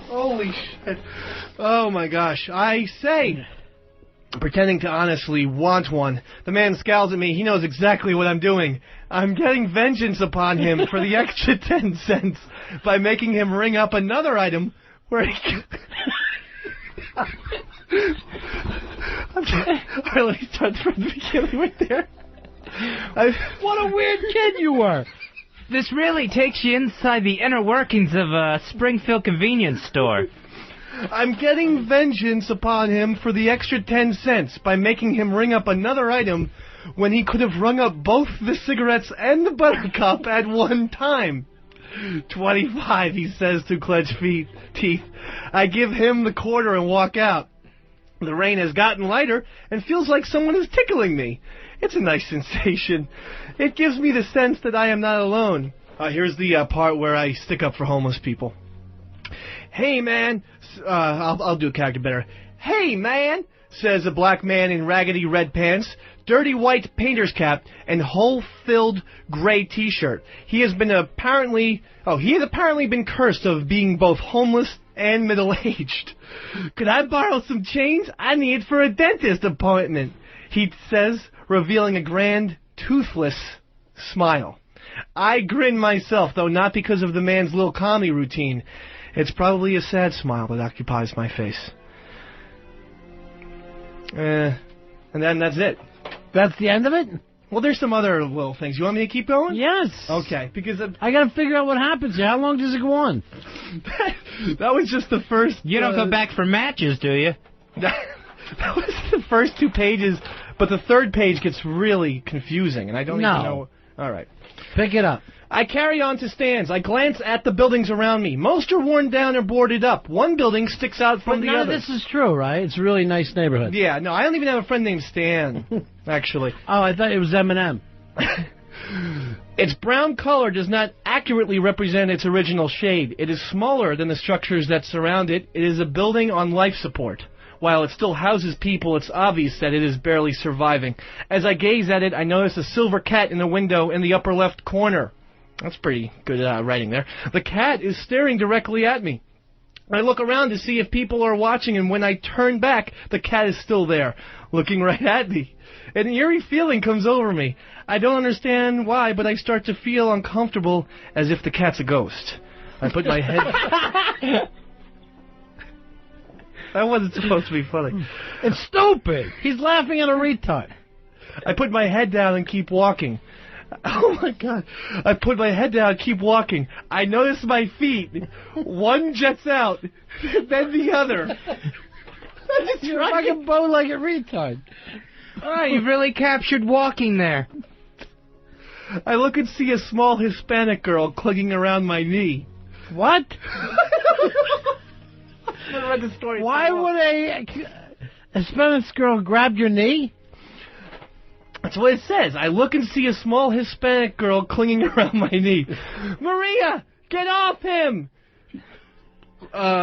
Holy shit. Oh my gosh. I say, pretending to honestly want one. The man scowls at me. He knows exactly what I'm doing. I'm getting vengeance upon him for the extra 10 cents by making him ring up another item where he... Alright, let me start from the beginning right there. What a weird kid you were. This really takes you inside the inner workings of a Springfield convenience store. I'm getting vengeance upon him for the extra 10 cents by making him ring up another item when he could have rung up both the cigarettes and the Buttercup at one time. 25, he says through clenched teeth. I give him the quarter and walk out. The rain has gotten lighter and feels like someone is tickling me. It's a nice sensation. It gives me the sense that I am not alone. Here's the part where I stick up for homeless people. Hey, man. I'll do a character better. Hey, man, says a black man in raggedy red pants, dirty white painter's cap, and hole-filled gray T-shirt. He has apparently been cursed of being both homeless and middle-aged. Could I borrow some change? I need it for a dentist appointment, he says, revealing a grand, toothless smile. I grin myself, though not because of the man's little comedy routine. It's probably a sad smile that occupies my face. And then that's it. That's the end of it? Well, there's some other little things. You want me to keep going? Yes. Okay, because... I gotta figure out what happens here. How long does it go on? That was just the first... You don't go back for matches, do you? That was the first 2 pages, but the third page gets really confusing, and I don't even know... All right. Pick it up. I carry on to stands. I glance at the buildings around me. Most are worn down or boarded up. One building sticks out from the other. This is true, right? It's a really nice neighborhood. Yeah, no, I don't even have a friend named Stan, actually. Oh, I thought it was Eminem. Its brown color does not accurately represent its original shade. It is smaller than the structures that surround it. It is a building on life support. While it still houses people, it's obvious that it is barely surviving. As I gaze at it, I notice a silver cat in the window in the upper left corner. That's pretty good writing there. The cat is staring directly at me. I look around to see if people are watching, and when I turn back, the cat is still there, looking right at me. An eerie feeling comes over me. I don't understand why, but I start to feel uncomfortable, as if the cat's a ghost. I put my head... That wasn't supposed to be funny. It's stupid. He's laughing at a retard. I put my head down and keep walking. Oh, my God. I put my head down and keep walking. I notice my feet. One jets out, then the other. You're fucking bone like a retard. Oh, you've really captured walking there. I look and see a small Hispanic girl clinging around my knee. What? I read the story. Why would a Hispanic girl grab your knee? That's what it says. I look and see a small Hispanic girl clinging around my knee. Maria, get off him!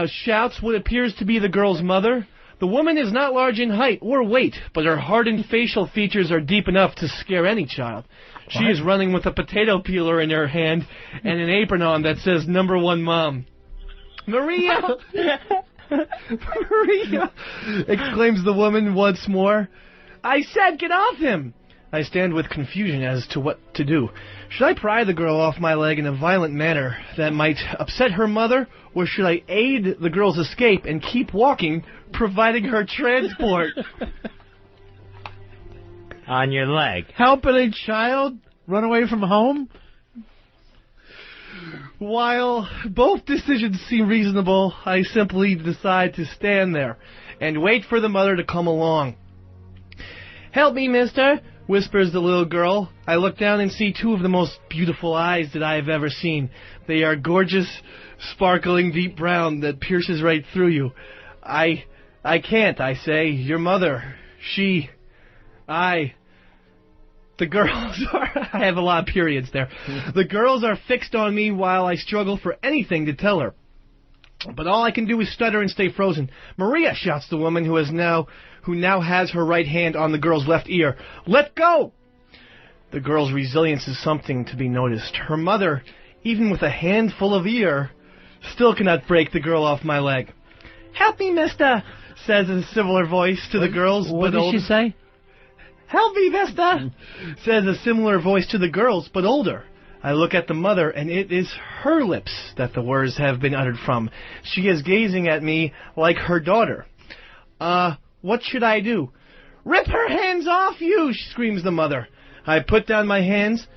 shouts what appears to be the girl's mother. The woman is not large in height or weight, but her hardened facial features are deep enough to scare any child. She is running with a potato peeler in her hand and an apron on that says "Number 1 Mom." Maria! Maria! Exclaims the woman once more. I said get off him! I stand with confusion as to what to do. Should I pry the girl off my leg in a violent manner that might upset her mother, or should I aid the girl's escape and keep walking, providing her transport? On your leg. Helping a child run away from home? While both decisions seem reasonable, I simply decide to stand there and wait for the mother to come along. Help me, mister, whispers the little girl. I look down and see two of the most beautiful eyes that I have ever seen. They are gorgeous, sparkling deep brown that pierces right through you. I can't, I say. Your mother, the girls are... I have a lot of periods there. The girls are fixed on me while I struggle for anything to tell her. But all I can do is stutter and stay frozen. Maria, shouts the woman who now has her right hand on the girl's left ear. Let go! The girl's resilience is something to be noticed. Her mother, even with a handful of ear, still cannot break the girl off my leg. Help me, mister, says a similar voice to the girls. What did she say? Help me, mister, says a similar voice to the girls, but older. I look at the mother, and it is her lips that the words have been uttered from. She is gazing at me like her daughter. What should I do? Rip her hands off you, screams the mother. I put my hands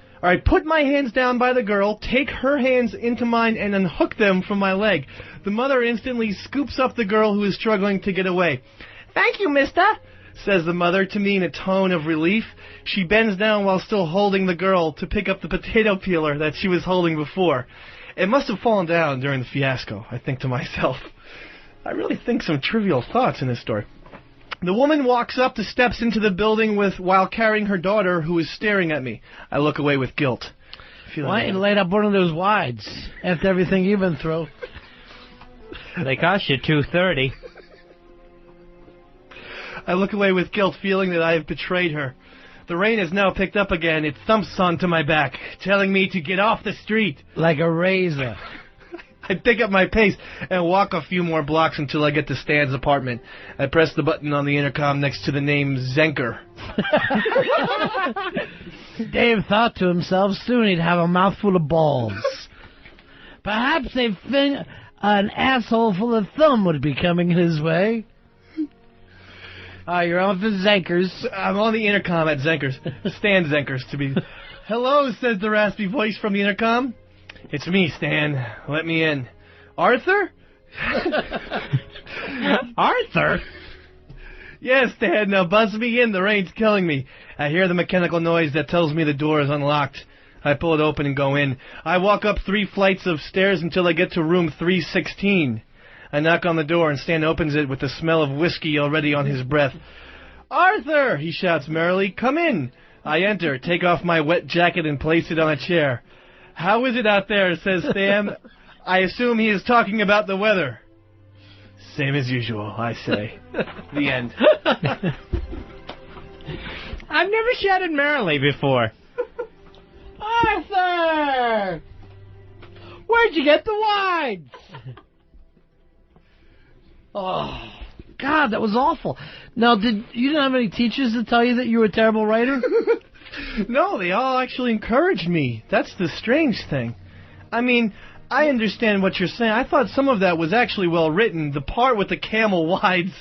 down by the girl, take her hands into mine, and unhook them from my leg. The mother instantly scoops up the girl who is struggling to get away. Thank you, mister, says the mother to me in a tone of relief. She bends down while still holding the girl to pick up the potato peeler that she was holding before. It must have fallen down during the fiasco, I think to myself. I really think some trivial thoughts in this story. The woman walks up the steps into the building while carrying her daughter, who is staring at me. I look away with guilt. Why ain't you laid up one of those wides after everything you've been through? They cost you $230. I look away with guilt, feeling that I have betrayed her. The rain has now picked up again. It thumps onto my back, telling me to get off the street. Like a razor. I pick up my pace and walk a few more blocks until I get to Stan's apartment. I press the button on the intercom next to the name Zenker. Dave thought to himself, soon he'd have a mouthful of balls. Perhaps an asshole full of thumb would be coming his way. You're on for Zenkers. I'm on the intercom at Zenkers. Stan Zenkers, to be... Hello, says the raspy voice from the intercom. It's me, Stan. Let me in. Arthur? Arthur? Yes, Stan. Now buzz me in. The rain's killing me. I hear the mechanical noise that tells me the door is unlocked. I pull it open and go in. I walk up 3 flights of stairs until I get to room 316. I knock on the door, and Stan opens it with the smell of whiskey already on his breath. Arthur, he shouts merrily, come in. I enter, take off my wet jacket, and place it on a chair. How is it out there, says Stan. I assume he is talking about the weather. Same as usual, I say. The end. I've never shouted merrily before. Arthur! Where'd you get the wides? Oh, God, that was awful. Now, you didn't have any teachers to tell you that you were a terrible writer? No, they all actually encouraged me. That's the strange thing. I mean, I understand what you're saying. I thought some of that was actually well written. The part with the camel wides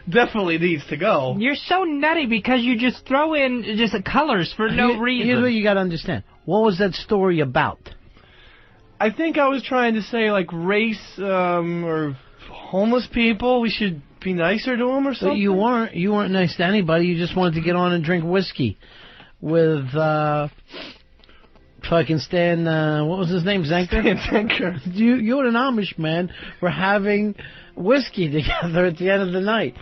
definitely needs to go. You're so nutty because you just throw in just colors for no reason. Here's what you got to understand. What was that story about? I think I was trying to say, like, race or homeless people. We should be nicer to them or something. But you weren't nice to anybody. You just wanted to get on and drink whiskey with fucking Stan. What was his name? Zenker. Stan Zenker. You and an Amish man were having whiskey together at the end of the night.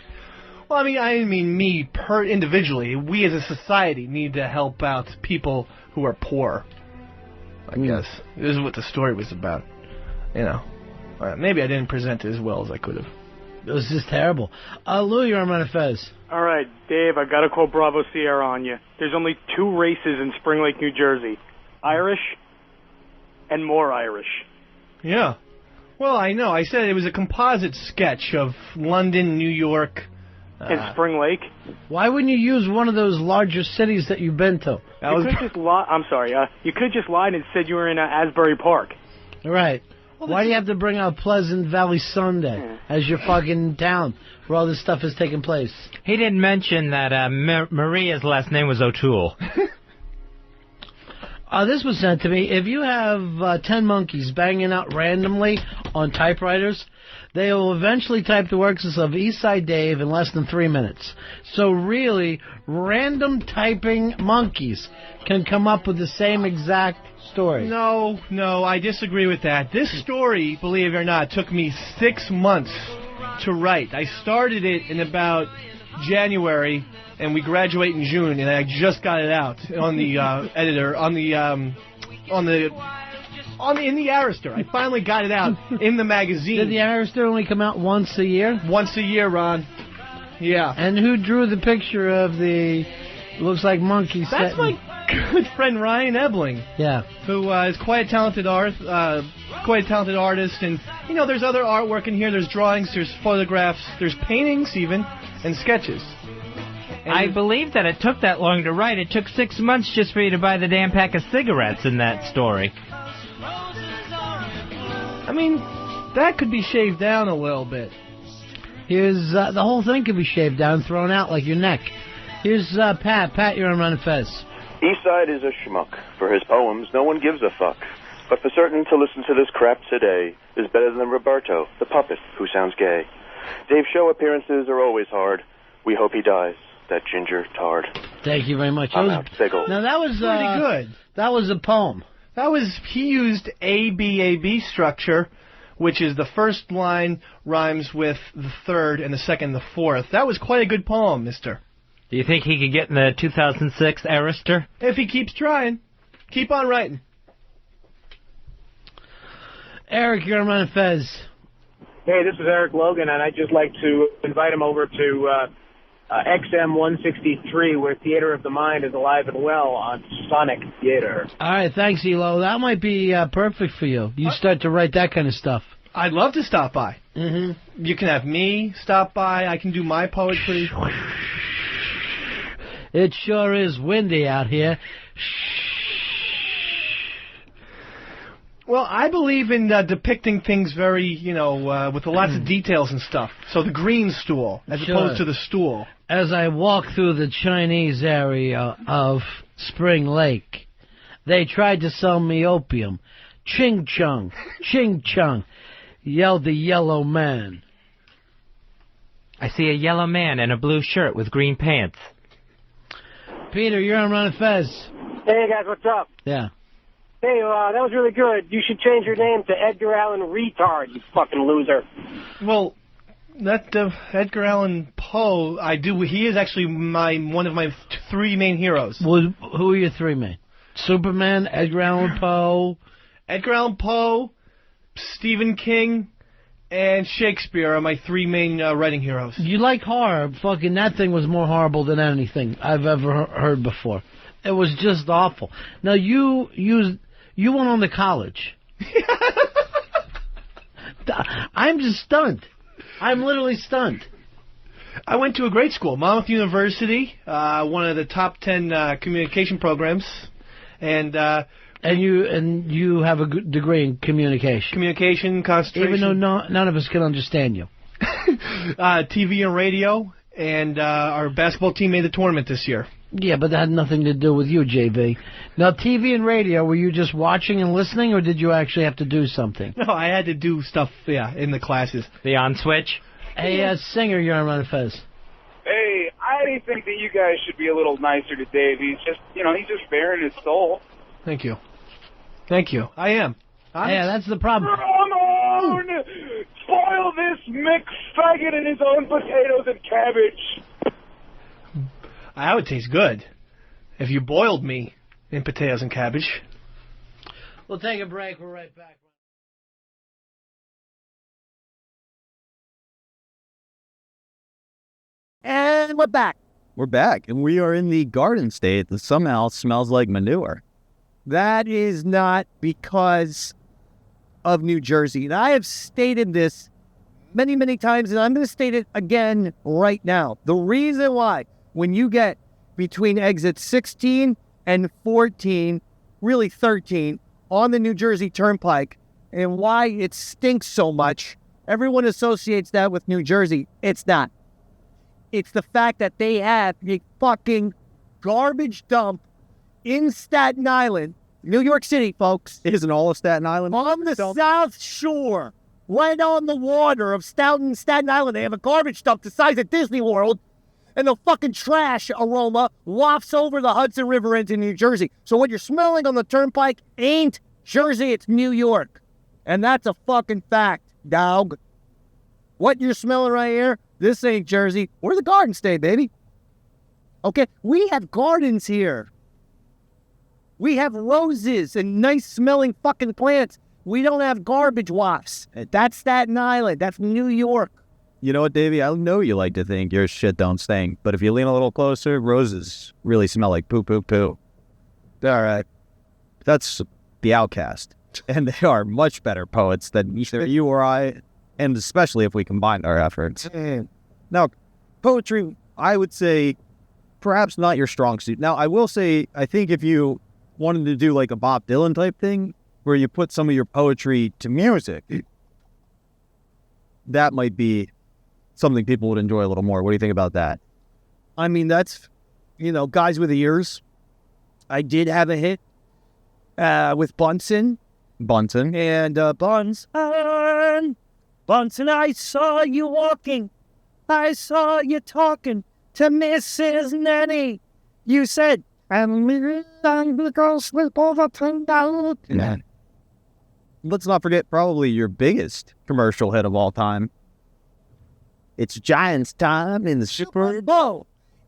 Well, I mean me individually. We as a society need to help out people who are poor. I guess this is what the story was about. You know. Maybe I didn't present it as well as I could have. It was just terrible. Lou, you're on Run Fez. All right, Dave, I got to call Bravo Sierra on you. There's only 2 races in Spring Lake, New Jersey. Irish and more Irish. Yeah. Well, I know. I said it was a composite sketch of London, New York. And Spring Lake? Why wouldn't you use one of those larger cities that you've been to? You could have just lied and said you were in Asbury Park. Right. Why do you have to bring out Pleasant Valley Sunday as your fucking town where all this stuff is taking place? He didn't mention that Maria's last name was O'Toole. This was sent to me. If you have 10 monkeys banging out randomly on typewriters, they will eventually type the works of Eastside Dave in less than 3 minutes. So really, random typing monkeys can come up with the same exact story. No, I disagree with that. This story, believe it or not, took me 6 months to write. I started it in about January, and we graduate in June, and I just got it out on the editor, in the Arrester. I finally got it out in the magazine. Did the Arrester only come out once a year? Once a year, Ron. Yeah. And who drew the picture of the looks like monkey? That's my good friend Ryan Ebling. Yeah. Who is quite a talented artist, and there's other artwork in here. There's drawings, there's photographs, there's paintings even, and sketches. And I believe that it took that long to write. It took 6 months just for you to buy the damn pack of cigarettes in that story. I mean, that could be shaved down a little bit. Here's the whole thing could be shaved down, thrown out like your neck. Here's Pat. Pat, you're on Run Fez. Eastside is a schmuck. For his poems, no one gives a fuck. But for certain to listen to this crap today is better than Roberto, the puppet, who sounds gay. Dave's show appearances are always hard. We hope he dies, that ginger tard. Thank you very much. I'm out. Sigel. Now that was pretty good. That was a poem. He used ABAB structure, which is the first line rhymes with the third and the second the fourth. That was quite a good poem, mister. Do you think he could get in the 2006 Arrester? If he keeps trying. Keep on writing. Eric, you're on Run Fez. Hey, this is Eric Logan, and I'd just like to invite him over to XM 163, where Theater of the Mind is alive and well on Sonic Theater. All right, thanks, Elo. That might be perfect for you. You start to write that kind of stuff. I'd love to stop by. Mm-hmm. You can have me stop by. I can do my poetry. It sure is windy out here. Well, I believe in depicting things very, with lots of details and stuff. So the green stool, as opposed to the stool. As I walk through the Chinese area of Spring Lake, they tried to sell me opium. Ching chung, ching chung, yelled the yellow man. I see a yellow man in a blue shirt with green pants. Peter, you're on Run Fez. Hey, guys, what's up? Yeah. Hey, that was really good. You should change your name to Edgar Allan Retard, you fucking loser. Well, that Edgar Allan Poe, I do. He is actually one of my 3 main heroes. Well, who are your 3 main? Superman, Edgar Allan Poe, Stephen King, and Shakespeare are my 3 main writing heroes. You like horror? Fucking that thing was more horrible than anything I've ever heard before. It was just awful. Now you went on to college. I'm just stunned. I'm literally stunned. I went to a great school, Monmouth University, one of the top 10 communication programs, and you have a good degree in communication. Communication, concentration. Even though none of us can understand you. TV and radio, and our basketball team made the tournament this year. Yeah, but that had nothing to do with you, JB. Now, TV and radio, were you just watching and listening, or did you actually have to do something? No, I had to do stuff, in the classes. The on switch? Hey, Singer, you're on Run Fez. Hey, I think that you guys should be a little nicer to Dave. He's just, he's just bearing his soul. Thank you. I am. Yeah, that's the problem. Ramon! Spoil this mixed faggot in his own potatoes and cabbage. That would taste good if you boiled me in potatoes and cabbage. We'll take a break. We're right back. And we're back. We're back, and we are in the Garden State that somehow smells like manure. That is not because of New Jersey. And I have stated this many, many times, and I'm going to state it again right now. The reason why, when you get between exit 16 and 14, really 13, on the New Jersey Turnpike, and why it stinks so much, everyone associates that with New Jersey. It's not. It's the fact that they have a fucking garbage dump in Staten Island, New York City, folks. Isn't all of Staten Island? On the South Shore, right on the water of Staten Island, they have a garbage dump the size of Disney World, and the fucking trash aroma wafts over the Hudson River into New Jersey. So what you're smelling on the turnpike ain't Jersey, it's New York. And that's a fucking fact, dog. What you're smelling right here, this ain't Jersey. We're the Garden State, baby. Okay, we have gardens here. We have roses and nice-smelling fucking plants. We don't have garbage wafts. That's Staten Island. That's New York. You know what, Davey? I know you like to think your shit don't stink, but if you lean a little closer, roses really smell like poo, poo, poo. All right. That's the Outcast. And they are much better poets than either you or I, and especially if we combined our efforts. Now, poetry, I would say, perhaps not your strong suit. Now, I will say, I think if you wanted to do like a Bob Dylan type thing, where you put some of your poetry to music, that might be something people would enjoy a little more. What do you think about that? I mean, that's, guys with ears. I did have a hit with Bunsen. Bunsen. And Bunsen, I saw you walking. I saw you talking to Mrs. Nanny. You said, and the girl sleep over tonight. Yeah. Let's not forget probably your biggest commercial hit of all time. It's Giants time in the Super Bowl.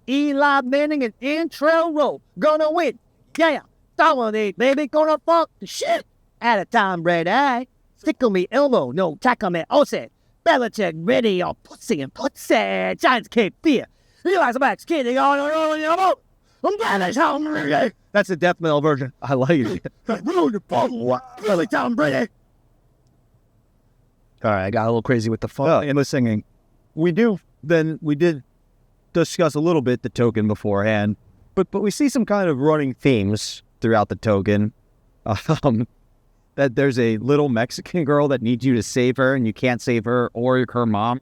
Eli Manning and Antrell Rowe gonna win. Yeah, dominate, baby. Gonna fuck the shit out of Tom Brady. Tickle me elbow, no tackle me. Ose, Belichick ready or pussy and pussy. Giants can't fear. Eli's back, kidding on your boat. That's the death metal version. I like it. Really, Tom Brady. All right, I got a little crazy with the fun and the singing. We did discuss a little bit the token beforehand, but we see some kind of running themes throughout the token. That there's a little Mexican girl that needs you to save her, and you can't save her or her mom.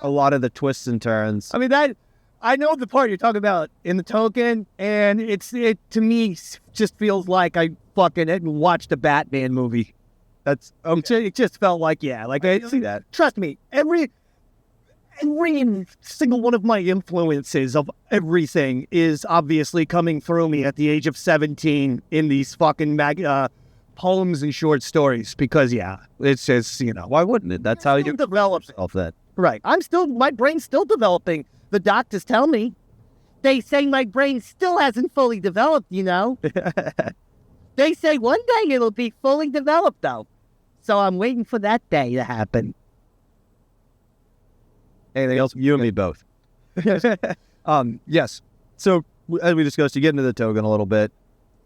A lot of the twists and turns. I mean, I know the part you're talking about in the token, and it to me just feels like I fucking watched a Batman movie. That's okay. It just felt like, yeah, like I see that. Trust me, every single one of my influences of everything is obviously coming through me at the age of 17 in these fucking poems and short stories. Because it's just, why wouldn't it? That's how you develop yourself. That right. My brain's still developing. The doctors tell me. They say my brain still hasn't fully developed, They say one day it'll be fully developed, though. So I'm waiting for that day to happen. Anything else? You and me both. Yes. So, as we discussed, you get into the token a little bit.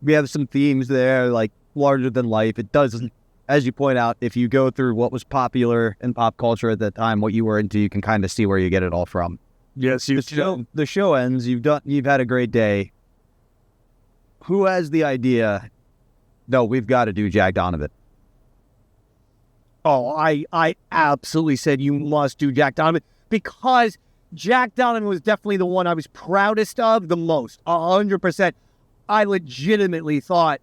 We have some themes there, like larger than life. It doesn't, as you point out, if you go through what was popular in pop culture at that time, what you were into, you can kind of see where you get it all from. Yes, the show ends. You've had a great day. Who has the idea? No, we've got to do Jack Donovan. Oh, I absolutely said you must do Jack Donovan because Jack Donovan was definitely the one I was proudest of the most. 100%. I legitimately thought,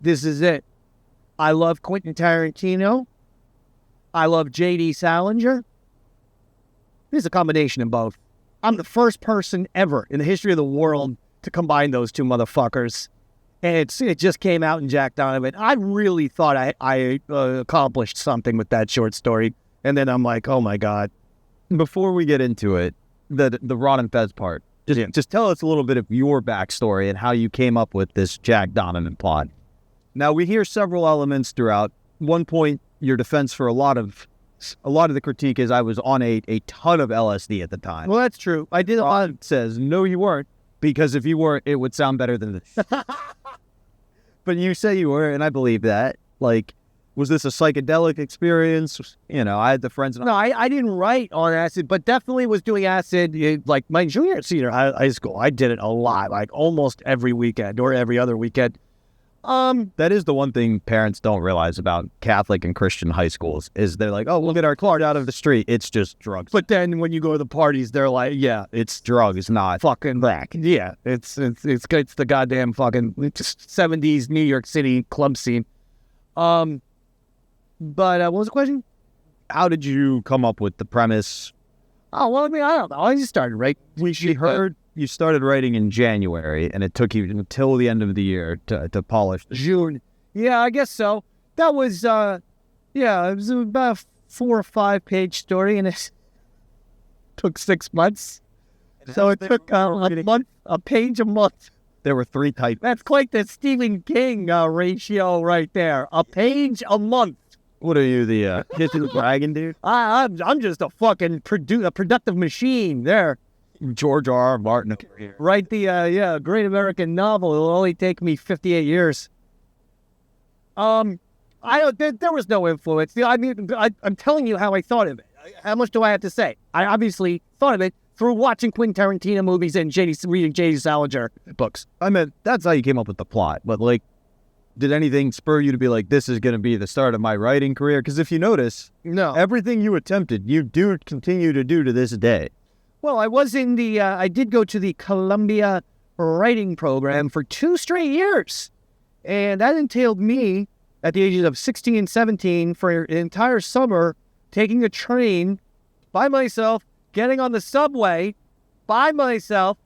this is it. I love Quentin Tarantino. I love J.D. Salinger. There's a combination of both. I'm the first person ever in the history of the world to combine those two motherfuckers. And it just came out in Jack Donovan. I really thought I accomplished something with that short story. And then I'm like, oh my God. Before we get into it, the Ron and Fez part, just tell us a little bit of your backstory and how you came up with this Jack Donovan plot. Now, we hear several elements throughout. One point, your defense for a lot of A lot of the critique is I was on a ton of LSD at the time. Well, that's true. I did a lot. Says, no, you weren't. Because if you weren't, it would sound better than this. But you say you were, and I believe that. Like, was this a psychedelic experience? You know, I had the friends. No, I didn't write on acid, but definitely was doing acid like my junior and senior high school. I did it a lot, like almost every weekend or every other weekend. That is the one thing parents don't realize about Catholic and Christian high schools is they're like, oh, we'll get our card out of the street. It's just drugs. But then when you go to the parties, they're like, yeah, it's drugs, not fucking back. Yeah, it's the goddamn fucking 70s New York City club scene. But what was the question? How did you come up with the premise? Oh, well, I mean, I don't know. I just started, right? We heard you started writing in January, and it took you until the end of the year to polish. June. Yeah, I guess so. That was, it was about a 4 or 5 page story, and it took 6 months. So it took a page a month. There were 3 types. That's quite the Stephen King ratio right there. A page a month. What are you, the dragon dude? I'm just a fucking productive machine there. George R. Martin. Write the great American novel. It'll only take me 58 years. There was no influence. I mean, I'm telling you how I thought of it. How much do I have to say? I obviously thought of it through watching Quentin Tarantino movies and reading J.D. Salinger books. I mean, that's how you came up with the plot. But like, did anything spur you to be like, this is going to be the start of my writing career? Because if you notice, no, everything you attempted, you do continue to do to this day. Well, I was in I did go to the Columbia writing program for 2 straight years. And that entailed me, at the ages of 16 and 17, for an entire summer, taking a train by myself, getting on the subway by myself,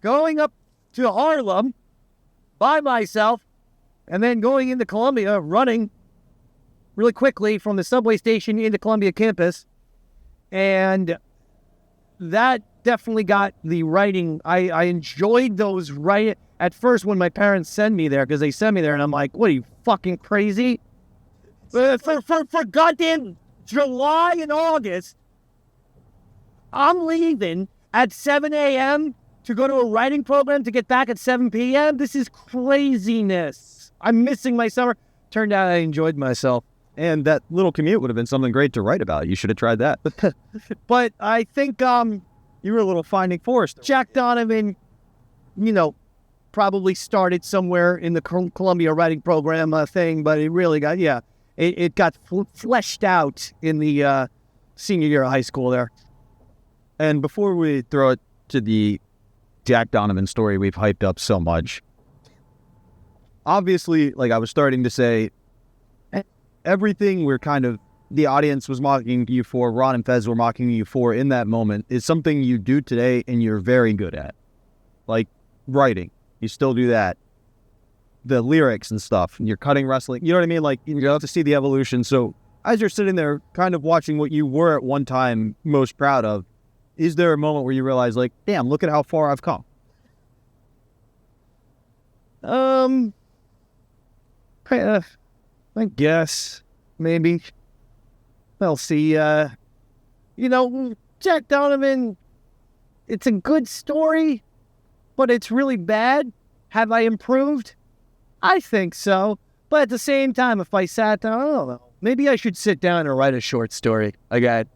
going up to Harlem by myself, and then going into Columbia, running really quickly from the subway station into Columbia campus. And that definitely got the writing. I enjoyed those at first when my parents sent me there, because they sent me there, and I'm like, what, are you fucking crazy? For goddamn July and August, I'm leaving at 7 a.m. to go to a writing program to get back at 7 p.m.? This is craziness. I'm missing my summer. Turned out I enjoyed myself. And that little commute would have been something great to write about. You should have tried that. But I think you were a little Finding Forrester. Jack Donovan, probably started somewhere in the Columbia writing program thing, but it really got, it got fleshed out in the senior year of high school there. And before we throw it to the Jack Donovan story we've hyped up so much, obviously, like I was starting to say, everything the audience was mocking you for, Ron and Fez were mocking you for in that moment, is something you do today and you're very good at. Like writing. You still do that. The lyrics and stuff, and you're cutting wrestling. You know what I mean? Like, you have to see the evolution. So as you're sitting there kind of watching what you were at one time most proud of, is there a moment where you realize, like, damn, look at how far I've come? I guess, maybe. I'll see, Jack Donovan, it's a good story, but it's really bad. Have I improved? I think so. But at the same time, if I sat down, I don't know. Maybe I should sit down and write a short story again.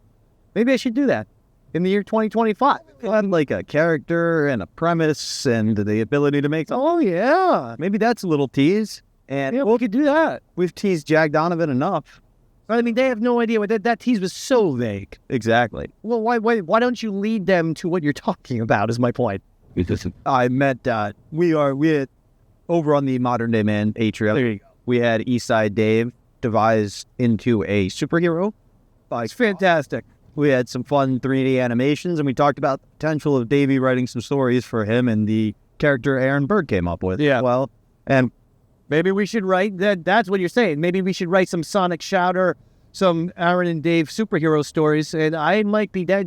Maybe I should do that in the year 2025. I'd like a character and a premise and the ability to make... Oh, yeah. Maybe that's a little tease. And we could do that. We've teased Jack Donovan enough. I mean, they have no idea what that tease was so vague. Exactly. Well, why don't you lead them to what you're talking about, is my point. I met, we had, over on the Modern Day Man Patreon, there you go. We had Eastside Dave devise into a superhero. It's fantastic. We had some fun 3D animations, and we talked about the potential of Davey writing some stories for him and the character Aaron Bird came up with. Yeah. Well, and maybe we should write that. That's what you're saying. Maybe we should write some Sonic Shouter, some Aaron and Dave superhero stories, and I might be down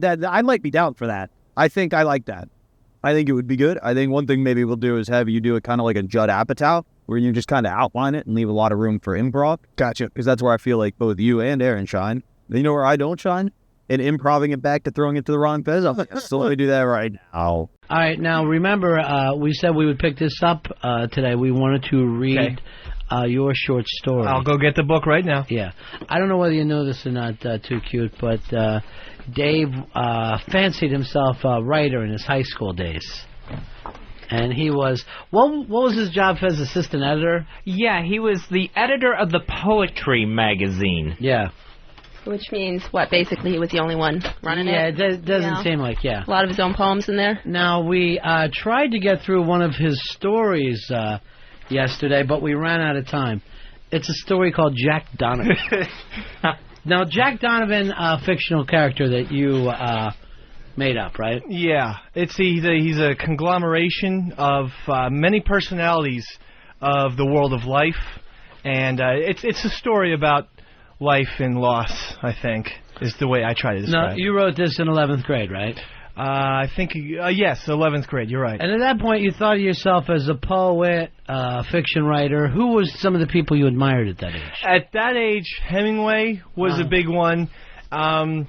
for that. I think I like that. I think it would be good. I think one thing maybe we'll do is have you do it kind of like a Judd Apatow, where you just kind of outline it and leave a lot of room for improv. Gotcha. Because that's where I feel like both you and Aaron shine. You know where I don't shine? In improving it back to throwing it to the wrong Fez. So let me do that right now. All right, now remember, we said we would pick this up today. We wanted to read your short story. I'll go get the book right now. Yeah. I don't know whether you know this or not, Too Cute, but Dave fancied himself a writer in his high school days. And he was, what was his job as assistant editor? Yeah, he was the editor of the poetry magazine. Yeah. Which means, what, basically he was the only one running it? Yeah, it doesn't seem like, A lot of his own poems in there. Now, we tried to get through one of his stories yesterday, but we ran out of time. It's a story called Jack Donovan. Now, Jack Donovan, a fictional character that you made up, right? Yeah. He's a conglomeration of many personalities of the world of life, and it's a story about life and loss, I think, is the way I try to describe it. No, you wrote this in 11th grade, right? I think, yes, 11th grade, you're right. And at that point, you thought of yourself as a poet, fiction writer. Who was some of the people you admired at that age? At that age, Hemingway was a big one. The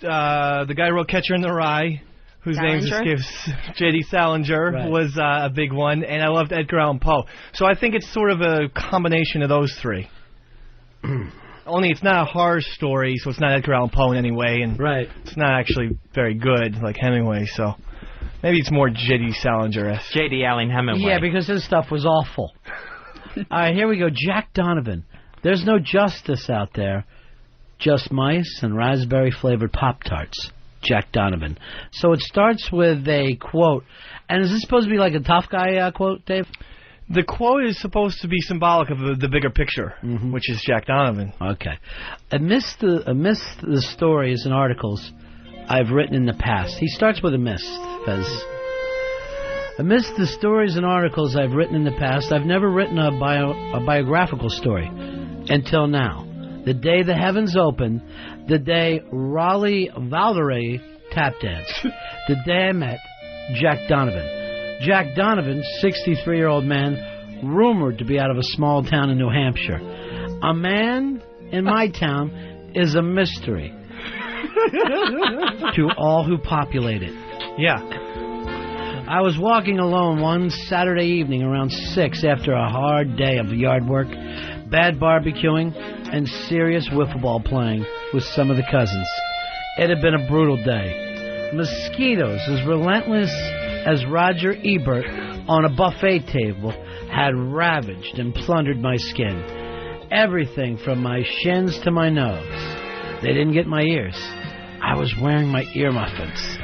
guy who wrote Catcher in the Rye, whose name escapes, J.D. Salinger, was a big one. And I loved Edgar Allan Poe. So I think it's sort of a combination of those three. Only it's not a horror story, so it's not Edgar Allan Poe in any way, and it's not actually very good like Hemingway, so maybe it's more J.D. Salinger-esque. J.D. Allen Hemingway. Yeah, because his stuff was awful. All right, here we go. Jack Donovan. There's no justice out there, just mice and raspberry-flavored Pop-Tarts. Jack Donovan. So it starts with a quote. And is this supposed to be like a tough guy quote, Dave? The quote is supposed to be symbolic of the bigger picture, which is Jack Donovan. Okay. Amidst the stories and articles I've written in the past. He starts with a mist, Fez. Amidst the stories and articles I've written in the past, I've never written a biographical story until now. The day the heavens opened, the day Raleigh Valerie tap danced, the day I met Jack Donovan. Jack Donovan, 63-year-old man, rumored to be out of a small town in New Hampshire. A man in my town is a mystery to all who populate it. Yeah. I was walking alone one Saturday evening around 6 after a hard day of yard work, bad barbecuing, and serious wiffle ball playing with some of the cousins. It had been a brutal day. Mosquitoes as relentless as Roger Ebert on a buffet table had ravaged and plundered my skin. Everything from my shins to my nose. They didn't get my ears. I was wearing my ear muffins.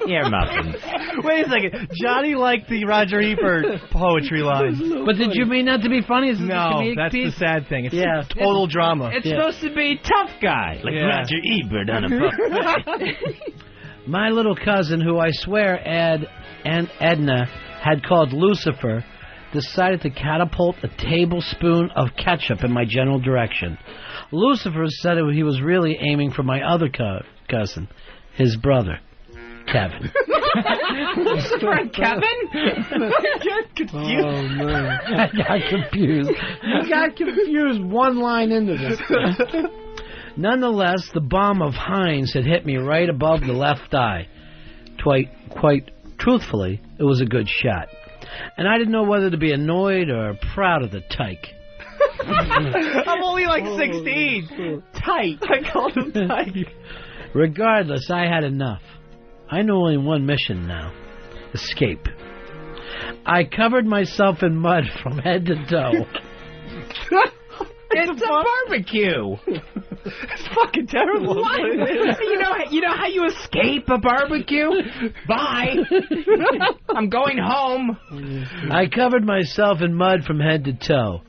Ear muffins. Wait a second. Johnny liked the Roger Ebert poetry line. But did you mean that to be funny? Is No, that's the sad thing. It's total drama. It's supposed to be tough guy, like Roger Ebert on a buffet. My little cousin, who I swear Aunt Edna had called Lucifer, decided to catapult a tablespoon of ketchup in my general direction. Lucifer said he was really aiming for my other cousin, his brother, Kevin. Lucifer and Kevin? Oh, man. I got confused. I got confused one line into this. Nonetheless, the bomb of Heinz had hit me right above the left eye. Quite truthfully, it was a good shot. And I didn't know whether to be annoyed or proud of the tyke. I'm only like 16. Tight. I called him Tyke. Regardless, I had enough. I know only one mission now. Escape. I covered myself in mud from head to toe. It's a barbecue. It's fucking terrible. What? You know how you escape a barbecue? Bye. I'm going home. I covered myself in mud from head to toe.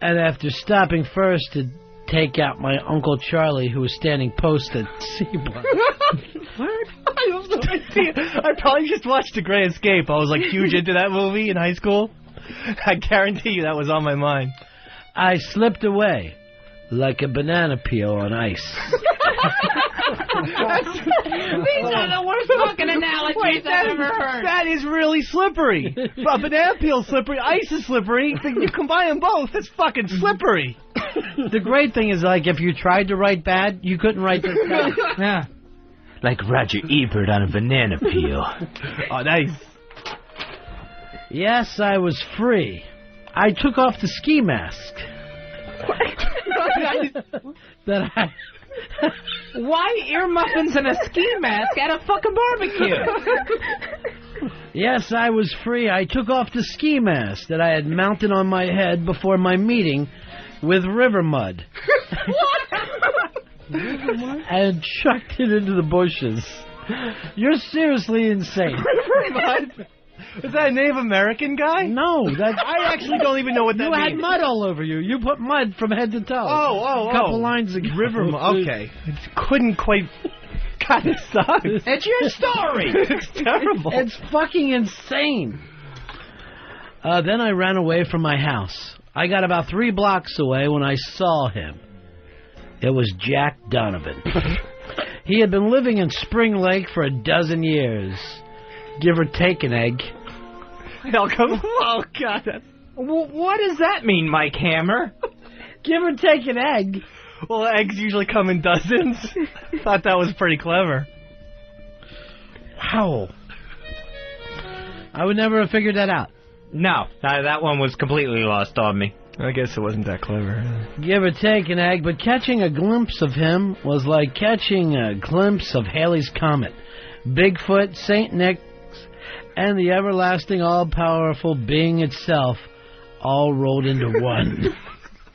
And after stopping first to take out my Uncle Charlie, who was standing post at Seaboard. What? I probably just watched The Great Escape. I was like huge into that movie in high school. I guarantee you that was on my mind. I slipped away like a banana peel on ice. These are the worst fucking analogies I've ever heard. That is really slippery. A banana peel slippery, ice is slippery. You combine them both, it's fucking slippery. The great thing is, like, if you tried to write bad, you couldn't write this bad. Yeah. Like Roger Ebert on a banana peel. Oh, nice. Yes, I was free. I took off the ski mask. That I... Why ear muffins and a ski mask at a fucking barbecue? Yes, I was free. I took off the ski mask that I had mounted on my head before my meeting with River Mud. And chucked it into the bushes. You're seriously insane. River Mud? Is that a Native American guy? No, I actually don't even know what that you means. had mud all over you. You put mud from head to toe. Oh. A couple lines of River Mud. Okay. I couldn't quite... God, it sucks. It's your story. It's terrible. It's fucking insane. Then I ran away from my house. I got about 3 blocks away when I saw him. It was Jack Donovan. He had been living in Spring Lake for 12 years. Give or take an egg. Oh, God. What does that mean, Mike Hammer? Give or take an egg. Well, eggs usually come in dozens. Thought that was pretty clever. Wow. I would never have figured that out. No, that one was completely lost on me. I guess it wasn't that clever. Give or take an egg, but catching a glimpse of him was like catching a glimpse of Halley's Comet. Bigfoot, St. Nick's, and the everlasting, all-powerful being itself all rolled into one.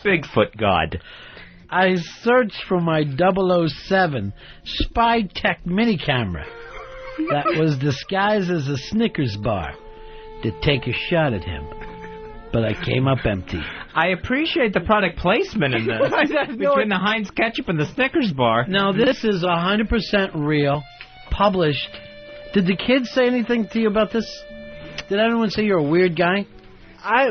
Bigfoot God. I searched for my 007 Spy Tech mini camera that was disguised as a Snickers bar to take a shot at him, but I came up empty. I appreciate the product placement in this. Between the Heinz ketchup and the Snickers bar. Now, this is 100% real, published. Did the kids say anything to you about this? Did anyone say you're a weird guy?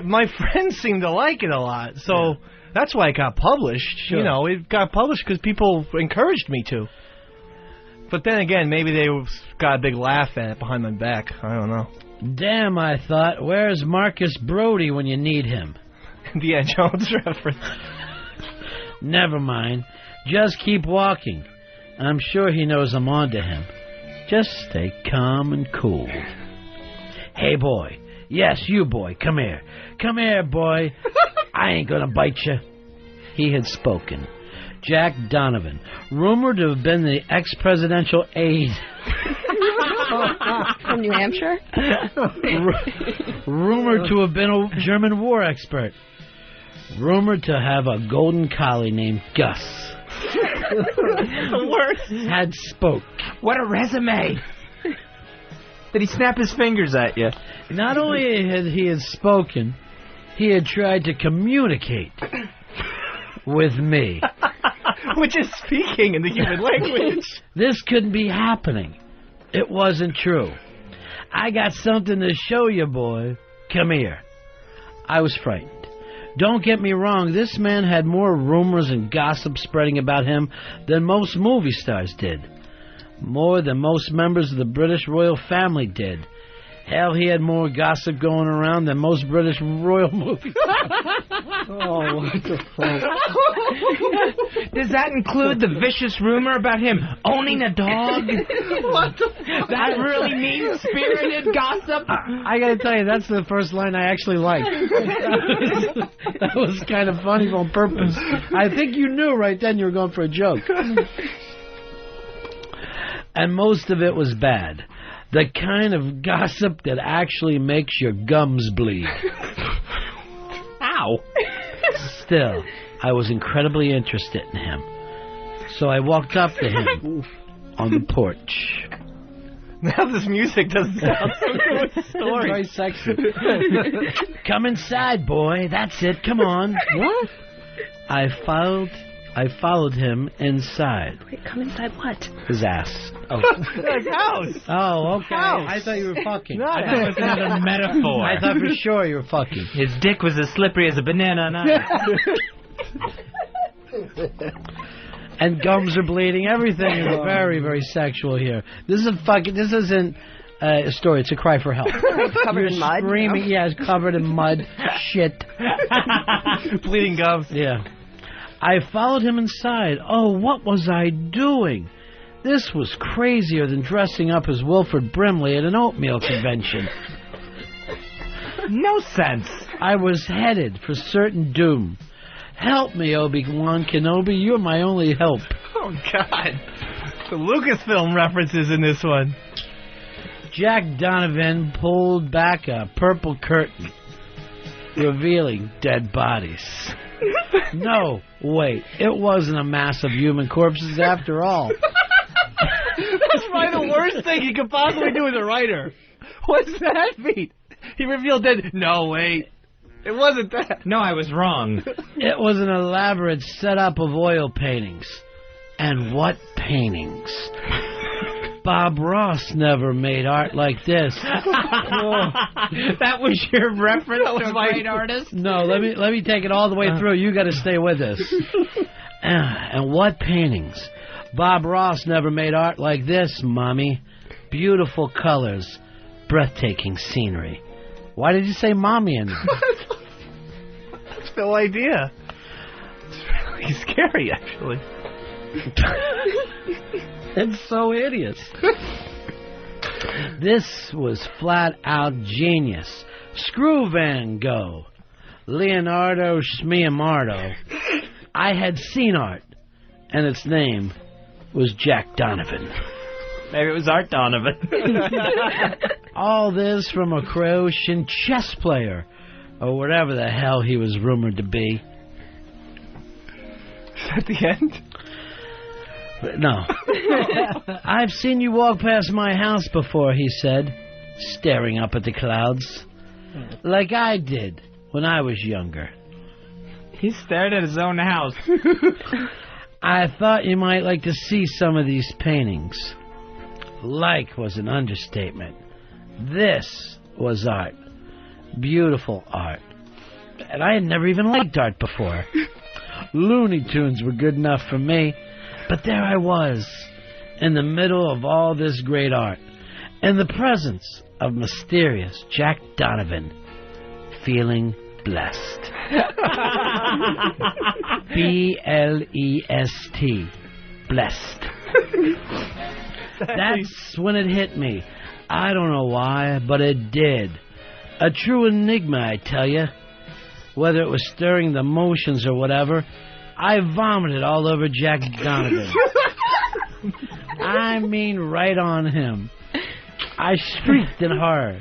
My friends seem to like it a lot, so that's why it got published. Sure. You know, it got published because people encouraged me to. But then again, maybe they got a big laugh at it behind my back. I don't know. Damn, I thought, where's Marcus Brody when you need him? The Ed Jones reference. Never mind. Just keep walking. I'm sure he knows I'm on to him. Just stay calm and cool. Hey, boy. Yes, you, boy. Come here. Come here, boy. I ain't gonna bite you. He had spoken. Jack Donovan, rumored to have been the ex-presidential aide. From New Hampshire? Rumored to have been a German war expert. Rumored to have a golden collie named Gus. The worst. Had spoke. What a resume. Did he snap his fingers at you? Not only had he spoken, he had tried to communicate with me. Which is speaking in the human language. This couldn't be happening. It wasn't true. I got something to show you, boy. Come here. I was frightened. Don't get me wrong, this man had more rumors and gossip spreading about him than most movie stars did. More than most members of the British royal family did. Hell, he had more gossip going around than most British royal movies. Oh, what the fuck? Does that include the vicious rumor about him owning a dog? What the fuck? That really mean-spirited gossip? I gotta tell you, that's the first line I actually liked. That was kind of funny on purpose. I think you knew right then you were going for a joke. And most of it was bad. The kind of gossip that actually makes your gums bleed. Ow. Still, I was incredibly interested in him. So I walked up to him on the porch. Now this music doesn't sound so good with the story. Very sexy. Come inside, boy. That's it. Come on. What? I followed him inside. Wait, come inside what? His ass. Oh. Like house. Oh, okay. House. I thought you were fucking. No, I thought it was another metaphor. I thought for sure you were fucking. His dick was as slippery as a banana on ice. And gums are bleeding. Everything is very, very sexual here. This isn't a story. It's a cry for help. Covered in mud. Screaming. Yeah, it's covered in mud. Shit. Bleeding gums. Yeah. I followed him inside. Oh, what was I doing? This was crazier than dressing up as Wilford Brimley at an oatmeal convention. No sense. I was headed for certain doom. Help me, Obi-Wan Kenobi. You're my only help. Oh, God. The Lucasfilm references in this one. Jack Donovan pulled back a purple curtain, revealing dead bodies. No, wait. It wasn't a mass of human corpses after all. That's probably the worst thing you could possibly do as a writer. What's that mean? He revealed dead. No, wait. It wasn't that. No, I was wrong. It was an elaborate setup of oil paintings. And what paintings? Bob Ross never made art like this. Oh. That was your reference to a great artist? No, let me take it all the way through. You got to stay with us. And what paintings? Bob Ross never made art like this, Mommy. Beautiful colors, breathtaking scenery. Why did you say Mommy in there? That's no idea. It's really scary, actually. It's so hideous. This was flat-out genius. Screw Van Gogh. Leonardo Schmiamardo. I had seen art, and its name was Jack Donovan. Maybe it was Art Donovan. All this from a Croatian chess player, or whatever the hell he was rumored to be. Is that the end? No. I've seen you walk past my house before, he said, staring up at the clouds. Like I did when I was younger. He stared at his own house. I thought you might like to see some of these paintings. Like was an understatement. This was art. Beautiful art. And I had never even liked art before. Looney Tunes were good enough for me. But there I was, in the middle of all this great art, in the presence of mysterious Jack Donovan, feeling blessed. B-L-E-S-T. Blessed. That's when it hit me. I don't know why, but it did. A true enigma, I tell you. Whether it was stirring the motions or whatever, I vomited all over Jack Donovan. I mean, right on him. I shrieked in horror.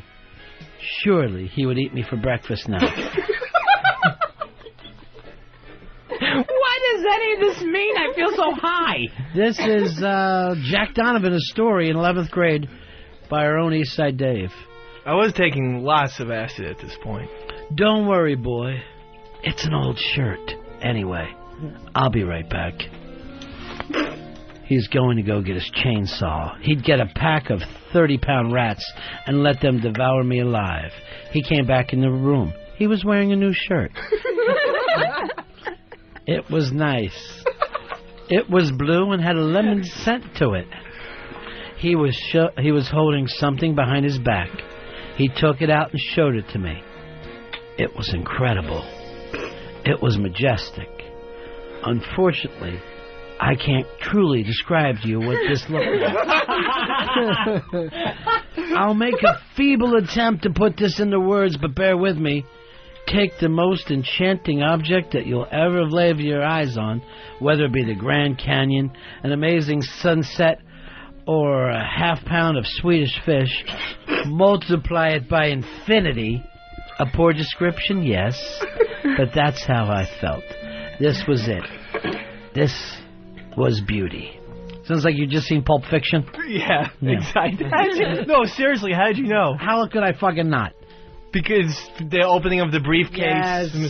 Surely he would eat me for breakfast now. What does any of this mean? I feel so high. This is Jack Donovan, a story in 11th grade by our own Eastside Dave. I was taking lots of acid at this point. Don't worry, boy. It's an old shirt. Anyway, I'll be right back. He's going to go get his chainsaw. He'd get a pack of 30-pound rats and let them devour me alive. He came back in the room. He was wearing a new shirt. It was nice. It was blue and had a lemon scent to it. He was holding something behind his back. He took it out and showed it to me. It was incredible. It was majestic. Unfortunately, I can't truly describe to you what this looked like. I'll make a feeble attempt to put this into words, but bear with me. Take the most enchanting object that you'll ever lay your eyes on, whether it be the Grand Canyon, an amazing sunset, or a half-pound of Swedish fish, multiply it by infinity. A poor description, yes, but that's how I felt. This was it. This was beauty. Sounds like you've just seen Pulp Fiction. Yeah. Exactly. No, seriously, how did you know? How could I fucking not? Because the opening of the briefcase. Yes, you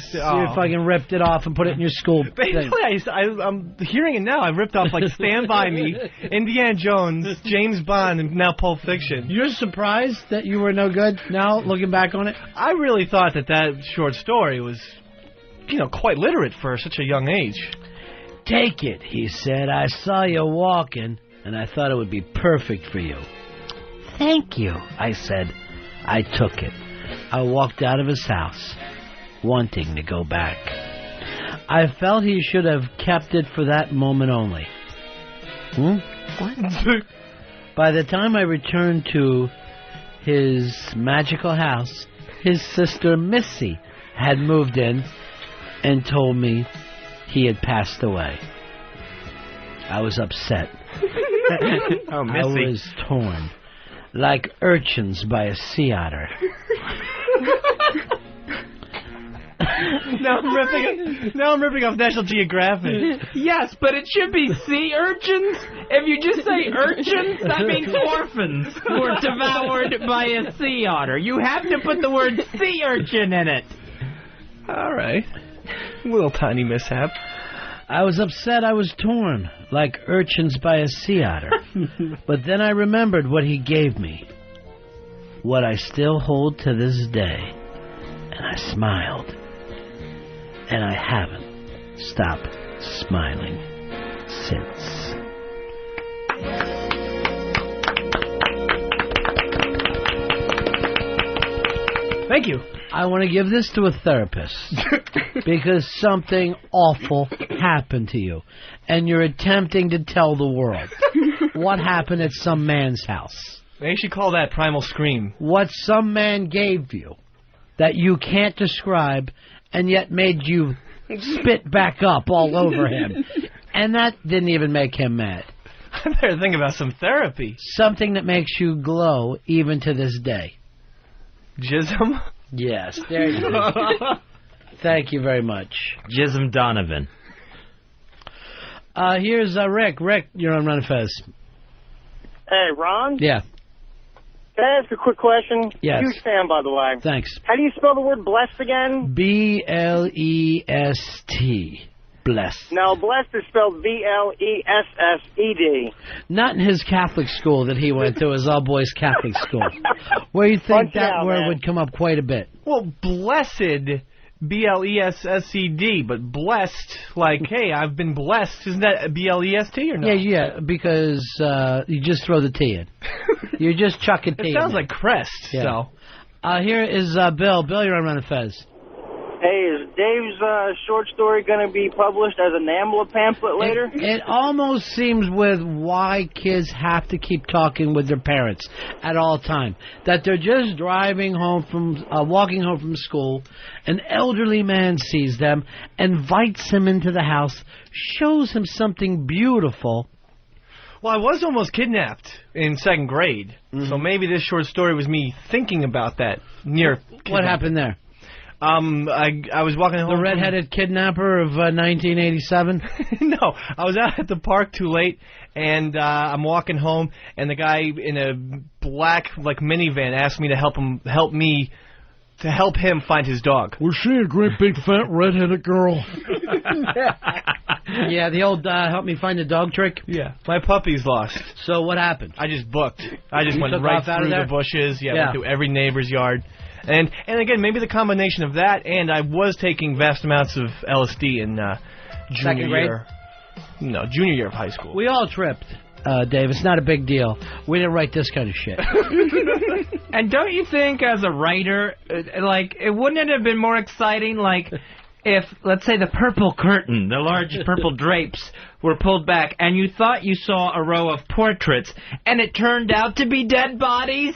fucking ripped it off and put it in your school thing. I'm hearing it now. I ripped off like Stand By Me, Indiana Jones, James Bond, and now Pulp Fiction. You're surprised that you were no good now, looking back on it? I really thought that short story was, quite literate for such a young age. Take it, he said. I saw you walking, and I thought it would be perfect for you. Thank you, I said. I took it. I walked out of his house, wanting to go back. I felt he should have kept it for that moment only. By the time I returned to his magical house, his sister Missy had moved in and told me he had passed away. I was upset. Oh, Missy. I was torn, like urchins by a sea otter. Now I'm ripping off National Geographic. Yes, but it should be sea urchins. If you just say urchins, that means orphans who are devoured by a sea otter. You have to put the word sea urchin in it. All right. Little tiny mishap. I was upset. I was torn, like urchins by a sea otter. But then I remembered what he gave me, what I still hold to this day, and I smiled. And I haven't stopped smiling since. Thank you. I want to give this to a therapist because something awful happened to you, and you're attempting to tell the world what happened at some man's house. They should call that primal scream. What some man gave you that you can't describe, and yet made you spit back up all over him. And that didn't even make him mad. I better think about some therapy. Something that makes you glow even to this day. Jism? Yes, there you go. Thank you very much. Jism Donovan. Here's Rick. Rick, you're on Run Fez. Hey, Ron? Yeah. Can I ask a quick question? Yes. Huge fan, by the way. Thanks. How do you spell the word blessed again? B-L-E-S-T. Blessed. No, blessed is spelled B-L-E-S-S-E-D. Not in his Catholic school that he went to, his all-boys Catholic school, where you think Punch that out, word man. would come up quite a bit. Well, blessed, B-L-E-S-S-E-D, but blessed, like, hey, I've been blessed. Isn't that B-L-E-S-T or no? Yeah, because you just throw the T in. You just chuck a T in. It sounds there. like crest, Yeah. so. Here is Bill. Bill, you're on Run Fez. Hey, is Dave's short story going to be published as a NAMBLA pamphlet later? It almost seems with why kids have to keep talking with their parents at all time. That they're just walking home from school, an elderly man sees them, invites him into the house, shows him something beautiful. Well, I was almost kidnapped in second grade, so maybe this short story was me thinking about that near. What happened there? I was walking home. The redheaded kidnapper of 1987? No, I was out at the park too late, and I'm walking home, and the guy in a black minivan asked me to help him find his dog. Was she a great big fat redheaded girl? Yeah, the old help me find the dog trick. Yeah, my puppy's lost. So what happened? I just booked. I just You went took right off out through of there? the bushes. Yeah, Yeah. went through every neighbor's yard. And again, maybe the combination of that and I was taking vast amounts of LSD in junior Second grade? year. No, junior year of high school. We all tripped, Dave. It's not a big deal. We didn't write this kind of shit. And don't you think, as a writer, wouldn't it have been more exciting, if, let's say, the purple curtain, the large purple drapes, were pulled back, and you thought you saw a row of portraits, and it turned out to be dead bodies?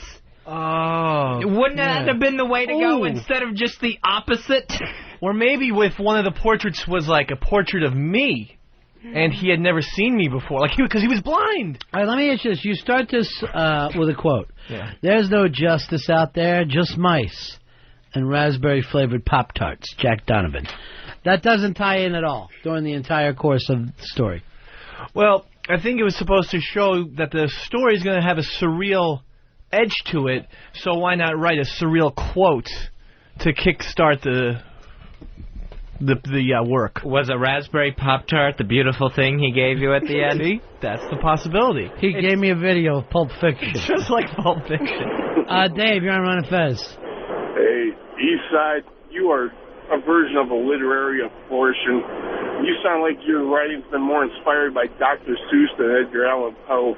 Oh. Wouldn't that have been the way to go instead of just the opposite? Or maybe with one of the portraits was like a portrait of me, and he had never seen me before, because he was blind. All right, let me ask you this. You start this with a quote. Yeah. There's no justice out there, just mice and raspberry-flavored Pop-Tarts, Jack Donovan. That doesn't tie in at all during the entire course of the story. Well, I think it was supposed to show that the story is going to have a surreal edge to it, so why not write a surreal quote to kickstart the work? Was a raspberry Pop-Tart the beautiful thing he gave you at the end? See? That's the possibility. He gave me a video of Pulp Fiction. Just like Pulp Fiction. Dave, you're on Run Fez. Hey, Eastside, you are a version of a literary abortion. You sound like your writing's been more inspired by Dr. Seuss than Edgar Allan Poe.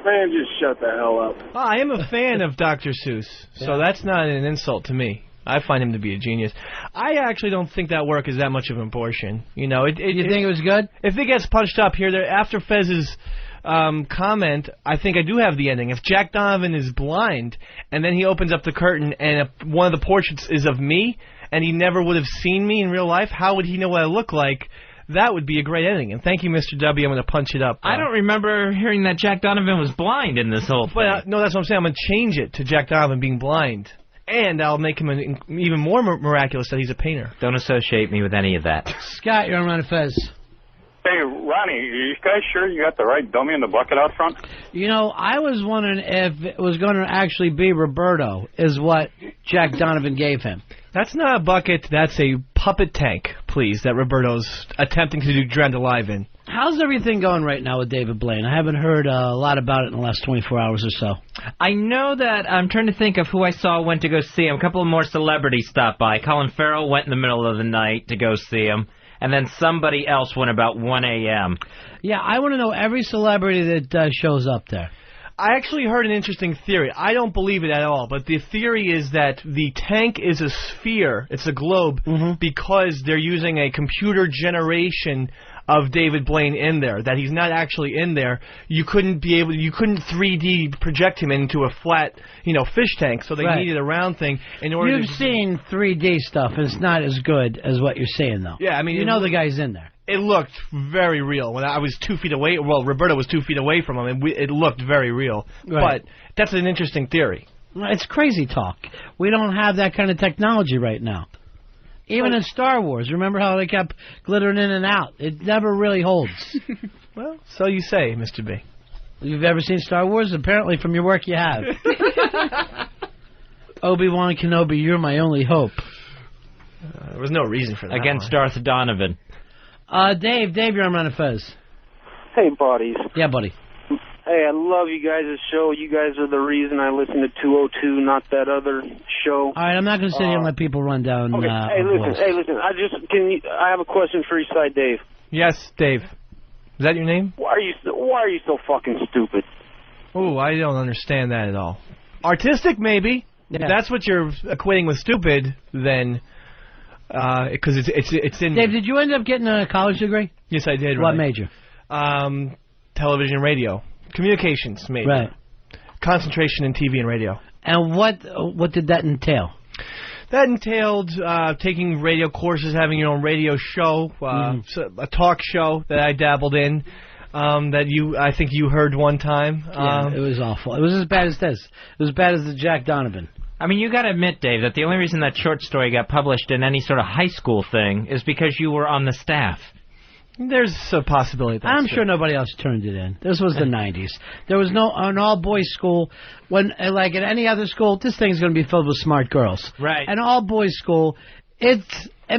Man, just shut the hell up. I am a fan of Dr. Seuss, so that's not an insult to me. I find him to be a genius. I actually don't think that work is that much of an portion. You know, You think it was good? If it gets punched up here, there after Fez's comment, I think I do have the ending. If Jack Donovan is blind, and then he opens up the curtain, and one of the portraits is of me, and he never would have seen me in real life, how would he know what I look like? That would be a great ending. And thank you, Mr. W. I'm going to punch it up. I don't remember hearing that Jack Donovan was blind in this whole thing. But no, that's what I'm saying. I'm going to change it to Jack Donovan being blind. And I'll make him even more miraculous that he's a painter. Don't associate me with any of that. Scott, you're on Run Fez. Hey, Ronnie, are you guys sure you got the right dummy in the bucket out front? You know, I was wondering if it was going to actually be Roberto, is what Jack Donovan gave him. That's not a bucket. That's a puppet tank, please, that Roberto's attempting to do Dreamed Alive in. How's everything going right now with David Blaine? I haven't heard a lot about it in the last 24 hours or so. I know that I'm trying to think of who I saw went to go see him. A couple of more celebrities stopped by. Colin Farrell went in the middle of the night to go see him. And then somebody else went about 1 a.m. Yeah, I want to know every celebrity that shows up there. I actually heard an interesting theory. I don't believe it at all, but the theory is that the tank is a sphere, it's a globe, because they're using a computer generation of David Blaine in there, that he's not actually in there. You couldn't 3D project him into a flat, fish tank, so they needed a round thing in order You've seen 3D stuff, and it's not as good as what you're saying, though. Yeah, I mean... the guy's in there. It looked very real. When I was 2 feet away, well, Roberto was 2 feet away from him, and it looked very real. Right. But that's an interesting theory. It's crazy talk. We don't have that kind of technology right now. Even in Star Wars, remember how they kept glittering in and out? It never really holds. Well, so you say, Mr. B. You've ever seen Star Wars? Apparently from your work you have. Obi-Wan Kenobi, you're my only hope. There was no reason for that. Against Darth Donovan. Dave, you're on Run Fez. Hey, buddies. Yeah, buddy. Hey, I love you guys' show. You guys are the reason I listen to 202, not that other show. All right, I'm not going to sit here and let people run down. Okay. Hey, listen. I have a question for Eastside Dave. Yes, Dave. Is that your name? Why are you so fucking stupid? Oh, I don't understand that at all. Artistic, maybe. Yeah. If that's what you're equating with stupid, then because it's in. Dave, did you end up getting a college degree? Yes, I did. What right. major? Television, radio, communications, maybe. Right. Concentration in TV and radio. And what did that entail? That entailed taking radio courses, having your own radio show, a talk show that I dabbled in. I think you heard one time. Yeah, it was awful. It was as bad as this. It was as bad as the Jack Donovan. I mean, you got to admit, Dave, that the only reason that short story got published in any sort of high school thing is because you were on the staff. There's a possibility. I'm sure nobody else turned it in. This was the 90s. There was an all-boys school. When, like at any other school, this thing's going to be filled with smart girls. Right. An all-boys school, it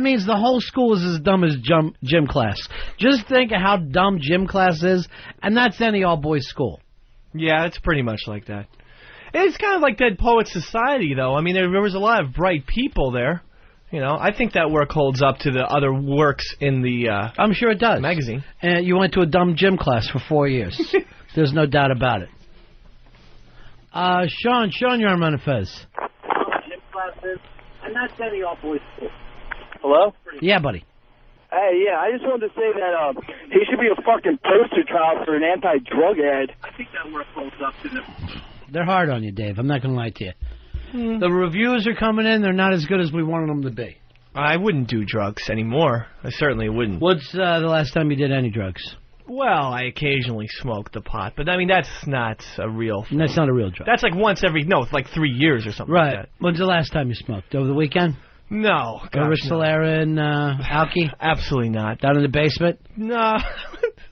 means the whole school is as dumb as gym class. Just think of how dumb gym class is, and that's any all-boys school. Yeah, it's pretty much like that. It's kind of like Dead Poets Society, though. I mean, there was a lot of bright people there. I think that work holds up to the other works in the I'm sure it does. Magazine. And you went to a dumb gym class for 4 years. There's no doubt about it. Sean, you're on Run Fez. Gym classes, and that's any all-boys school. Hello? Yeah, buddy. Hey, yeah, I just wanted to say that he should be a fucking poster child for an anti-drug ad. I think that work holds up to them. They're hard on you, Dave. I'm not going to lie to you. The reviews are coming in. They're not as good as we wanted them to be. I wouldn't do drugs anymore. I certainly wouldn't. What's the last time you did any drugs? Well, I occasionally smoked the pot, but I mean that's not a real. That's not a real drug. That's like once every it's like 3 years or something. Right. Like that. When's the last time you smoked? Over the weekend? No. Solera and Alki? Absolutely not. Down in the basement? No.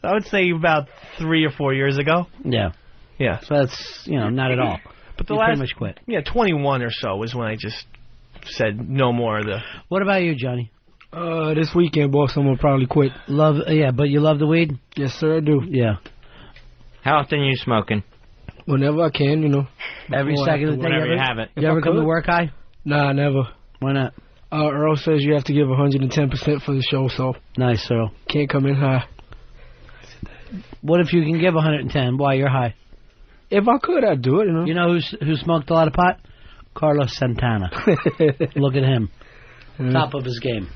I would say about 3 or 4 years ago. Yeah. Yeah. So that's not at all. But the you last pretty much quit. Yeah, 21 or so was when I just said no more of the. What about you, Johnny? This weekend, boss, I'm gonna probably quit. But you love the weed? Yes, sir, I do. Yeah. How often are you smoking? Whenever I can, Every second of the day. Whenever you have it. You ever come to work high? Nah, never. Why not? Earl says you have to give 110% for the show, so. Nice, Earl. Can't come in high. What if you can give 110? Why you're high? If I could, I'd do it, You know who smoked a lot of pot? Carlos Santana. Look at him. Top of his game.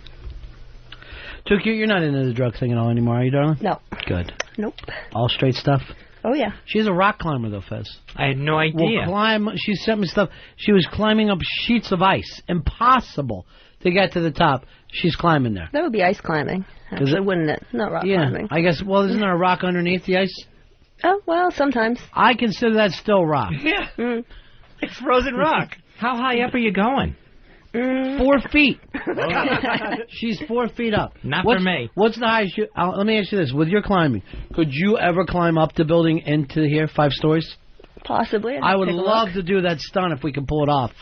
Too cute. You're not into the drug thing at all anymore, are you, darling? No. Good. Nope. All straight stuff? Oh, yeah. She's a rock climber, though, Fez. I had no idea. She sent me stuff. She was climbing up sheets of ice. Impossible to get to the top. She's climbing there. That would be ice climbing. Actually, wouldn't it? Not rock climbing. I guess, well, isn't there a rock underneath the ice? Oh, well, sometimes. I consider that still rock. Yeah. Mm. It's frozen rock. How high up are you going? 4 feet. She's 4 feet up. Not for me. What's the highest let me ask you this. With your climbing, could you ever climb up the building into here, 5 stories? Possibly. I would love to do that stunt if we can pull it off.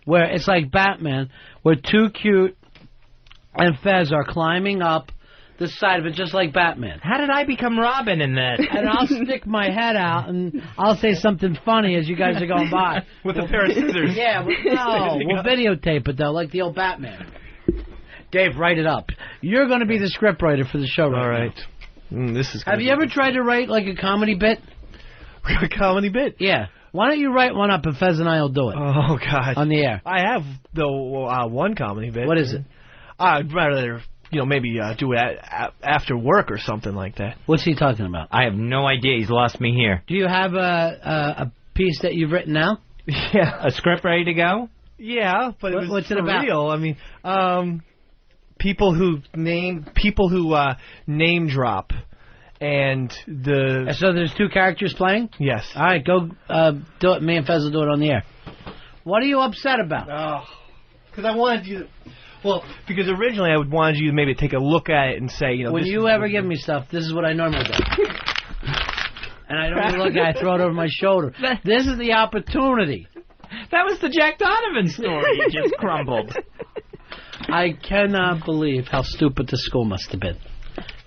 Where it's like Batman, where Too Cute and Fez are climbing up the side of it just like Batman. How did I become Robin in that? And I'll stick my head out and I'll say something funny as you guys are going by. With a pair of scissors. Yeah, we'll videotape it, though, like the old Batman. Dave, write it up. You're going to be the scriptwriter for the show All right. This is. Have you ever tried to write, like, a comedy bit? A comedy bit? Yeah. Why don't you write one up and Fez and I will do it? Oh, God. On the air. I have, though, one comedy bit. What is it? I'd rather, maybe do it after work or something like that. What's he talking about? I have no idea. He's lost me here. Do you have a piece that you've written now? Yeah. A script ready to go? Yeah, but what's it about? Real. I mean, people who name drop, and So there's 2 characters playing? Yes. All right, go do it. Me and Fez will do it on the air. What are you upset about? Oh, because I wanted you. Well, because originally I would wanted you to maybe take a look at it and say, when you ever give me stuff, this is what I normally do. And I don't even look at it, I throw it over my shoulder. This is the opportunity. That was the Jack Donovan story. You just crumbled. I cannot believe how stupid the school must have been.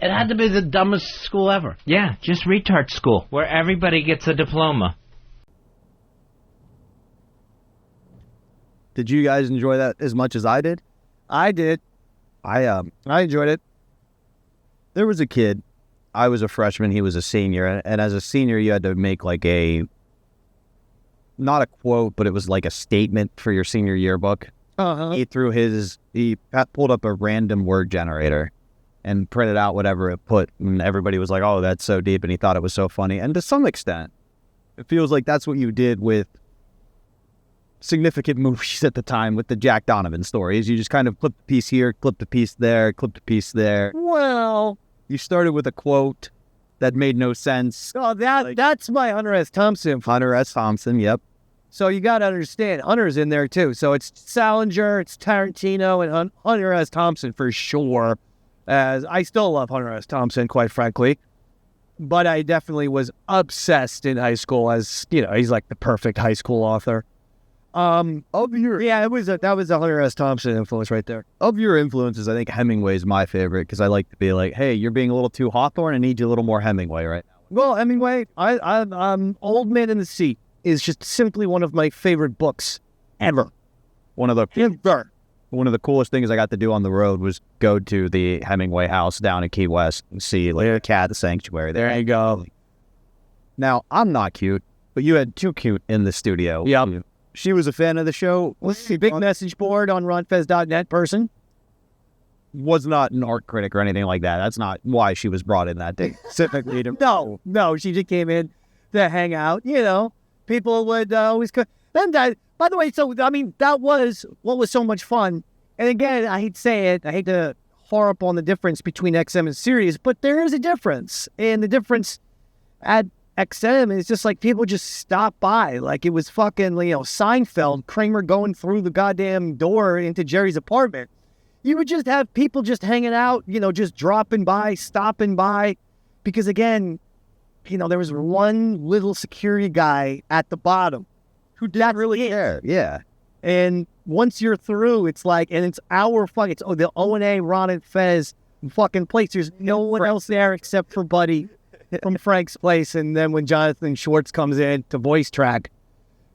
It had to be the dumbest school ever. Yeah, just retard school, where everybody gets a diploma. Did you guys enjoy that as much as I did? I did. I enjoyed it. There was a kid. I was a freshman. He was a senior. And as a senior, you had to make like not a quote, but it was like a statement for your senior yearbook. Uh-huh. He pulled up a random word generator and printed out whatever it put. And everybody was like, oh, that's so deep. And he thought it was so funny. And to some extent, it feels like that's what you did with significant movies at the time with the Jack Donovan stories. You just kind of clipped a piece here, clipped a piece there, clipped a piece there. Well, you started with a quote that made no sense. Oh, that's my Hunter S. Thompson. Hunter S. Thompson, yep. So you got to understand, Hunter's in there too. So it's Salinger, it's Tarantino, and Hunter S. Thompson for sure. As I still love Hunter S. Thompson, quite frankly. But I definitely was obsessed in high school as, he's like the perfect high school author. That was a Hunter S. Thompson influence right there. Of your influences, I think Hemingway's my favorite because I like to be like, hey, you're being a little too Hawthorne. I need you a little more Hemingway right now. Well, Hemingway, I'm Old Man in the Sea is just simply one of my favorite books ever. One of the coolest things I got to do on the road was go to the Hemingway house down in Key West and see like a cat sanctuary. There you go. Now, I'm not cute, but you had Too Cute in the studio. Yep. She was a fan of the show. Was a big message board on ronfez.net person. Was not an art critic or anything like that. That's not why she was brought in that day. Specifically to... No, she just came in to hang out. People would always... Then by the way, that was what was so much fun. And again, I hate to say it. I hate to harp on the difference between XM and Sirius, but there is a difference. And the difference at XM is just like people just stop by. Like it was fucking, Seinfeld, Kramer going through the goddamn door into Jerry's apartment. You would just have people just hanging out, just dropping by, stopping by. Because again, there was one little security guy at the bottom who didn't really care. Yeah. And once you're through, it's like, and it's the O&A, Ron and Fez fucking place. There's no one else there except for Buddy from Frank's place. And then when Jonathan Schwartz comes in to voice track,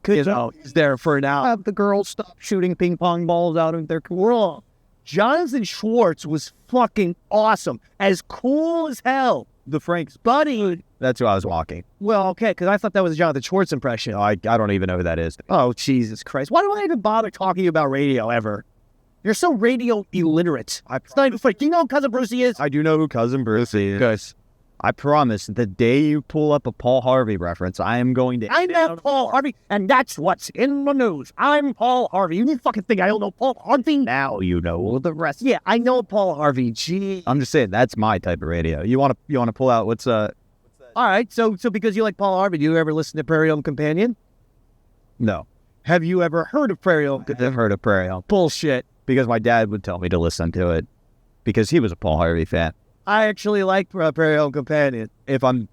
he's there for an hour. Have the girls stop shooting ping pong balls out of their world. Jonathan Schwartz was fucking awesome. As cool as hell the Frank's buddy. That's who I was walking. Well, okay, because I thought that was a Jonathan Schwartz impression. I don't even know who that is. Oh, Jesus Christ. Why do I even bother talking about radio ever? You're so radio illiterate. It's not even funny. Do you know who Cousin Brucey is? I do know who Cousin Brucey is. Because I promise, the day you pull up a Paul Harvey reference, I am going to... I'm not Paul Harvey, and that's what's in the news. I'm Paul Harvey. You fucking think I don't know Paul Harvey? Now you know the rest. Yeah, I know Paul Harvey. Gee. I'm just saying, that's my type of radio. You want to pull out what's All right, so because you like Paul Harvey, do you ever listen to Prairie Home Companion? No. Have you ever heard of Prairie Home Companion? I've heard of Prairie Home. Bullshit. Because my dad would tell me to listen to it because he was a Paul Harvey fan. I actually like Prairie Home Companion.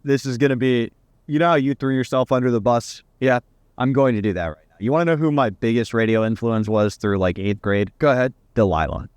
This is going to be, you know how you threw yourself under the bus? Yeah, I'm going to do that right now. You want to know who my biggest radio influence was through like 8th grade? Go ahead. Delilah.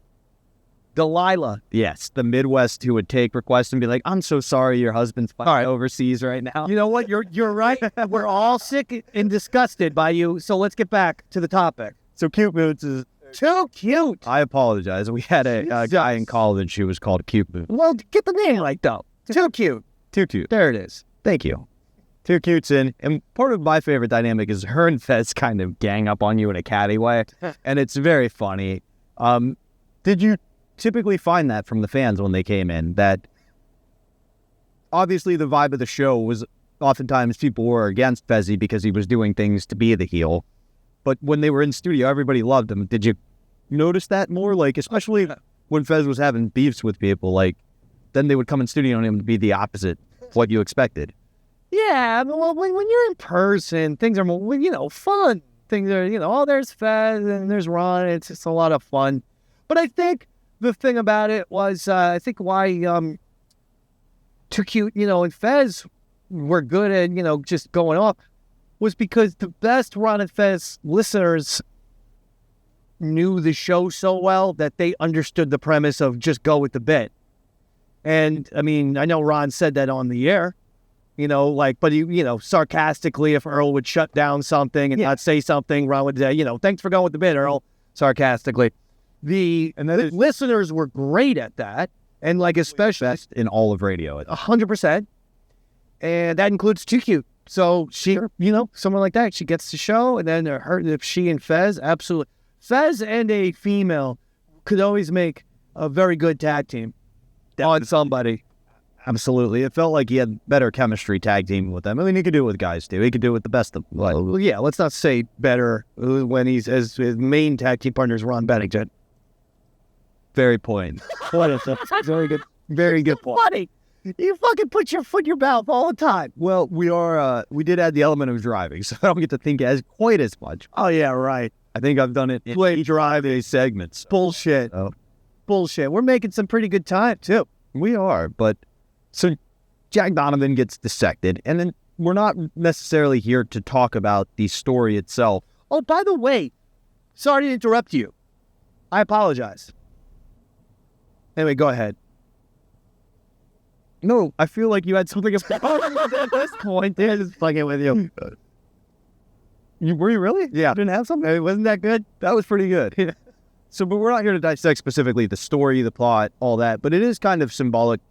Yes, the Midwest who would take requests and be like, I'm so sorry your husband's overseas right now. You know what? You're right. We're all sick and disgusted by you, so let's get back to the topic. So Cute Boots is... Too cute. I apologize. We had a guy in college who was called Cute Boots. Well, get the name right, though. Too cute. Too cute. There it is. Thank you. Too cute's in. And part of my favorite dynamic is her and Fez kind of gang up on you in a catty way. And it's very funny. Did you typically find that from the fans when they came in? That obviously the vibe of the show was oftentimes people were against Fezzy because he was doing things to be the heel. But when they were in studio, everybody loved him. Did you notice that more? Like, especially when Fez was having beefs with people, like, then they would come in studio and him to be the opposite of what you expected. Yeah, well, when you're in person, things are more, fun. Things are, there's Fez and there's Ron. It's just a lot of fun. But I think the thing about it was, I think why Too Cute, and Fez were good at, just going off, was because the best Ron and Fez listeners knew the show so well that they understood the premise of just go with the bit. And, I mean, I know Ron said that on the air, but he, sarcastically, if Earl would shut down something and not say something, Ron would say, thanks for going with the bit, Earl, sarcastically. The listeners were great at that, and, especially... Best in all of radio. 100%. And that includes Too Cute. So she, someone like that, she gets the show, and then if she and Fez, absolutely. Fez and a female could always make a very good tag team on somebody. Absolutely. It felt like he had better chemistry tag team with them. I mean, he could do it with guys, too. He could do it with the best of them. Well, yeah, let's not say better when his main tag team partner is Ron Bennington. Very point. What is that? Very good point. Funny. You fucking put your foot in your mouth all the time. Well, we did add the element of driving, so I don't get to think quite as much. Oh, yeah, right. I think I've done it in driving segments. Bullshit. Bullshit. We're making some pretty good time, too. We are, but so Jack Donovan gets dissected, and then we're not necessarily here to talk about the story itself. Oh, by the way, sorry to interrupt you. I apologize. Anyway, go ahead. No, I feel like you had something at this point. Yeah, just fucking with you. Were you really? Yeah. You didn't have something? Hey, wasn't that good? That was pretty good. Yeah. So, but we're not here to dissect specifically the story, the plot, all that, but it is kind of symbolic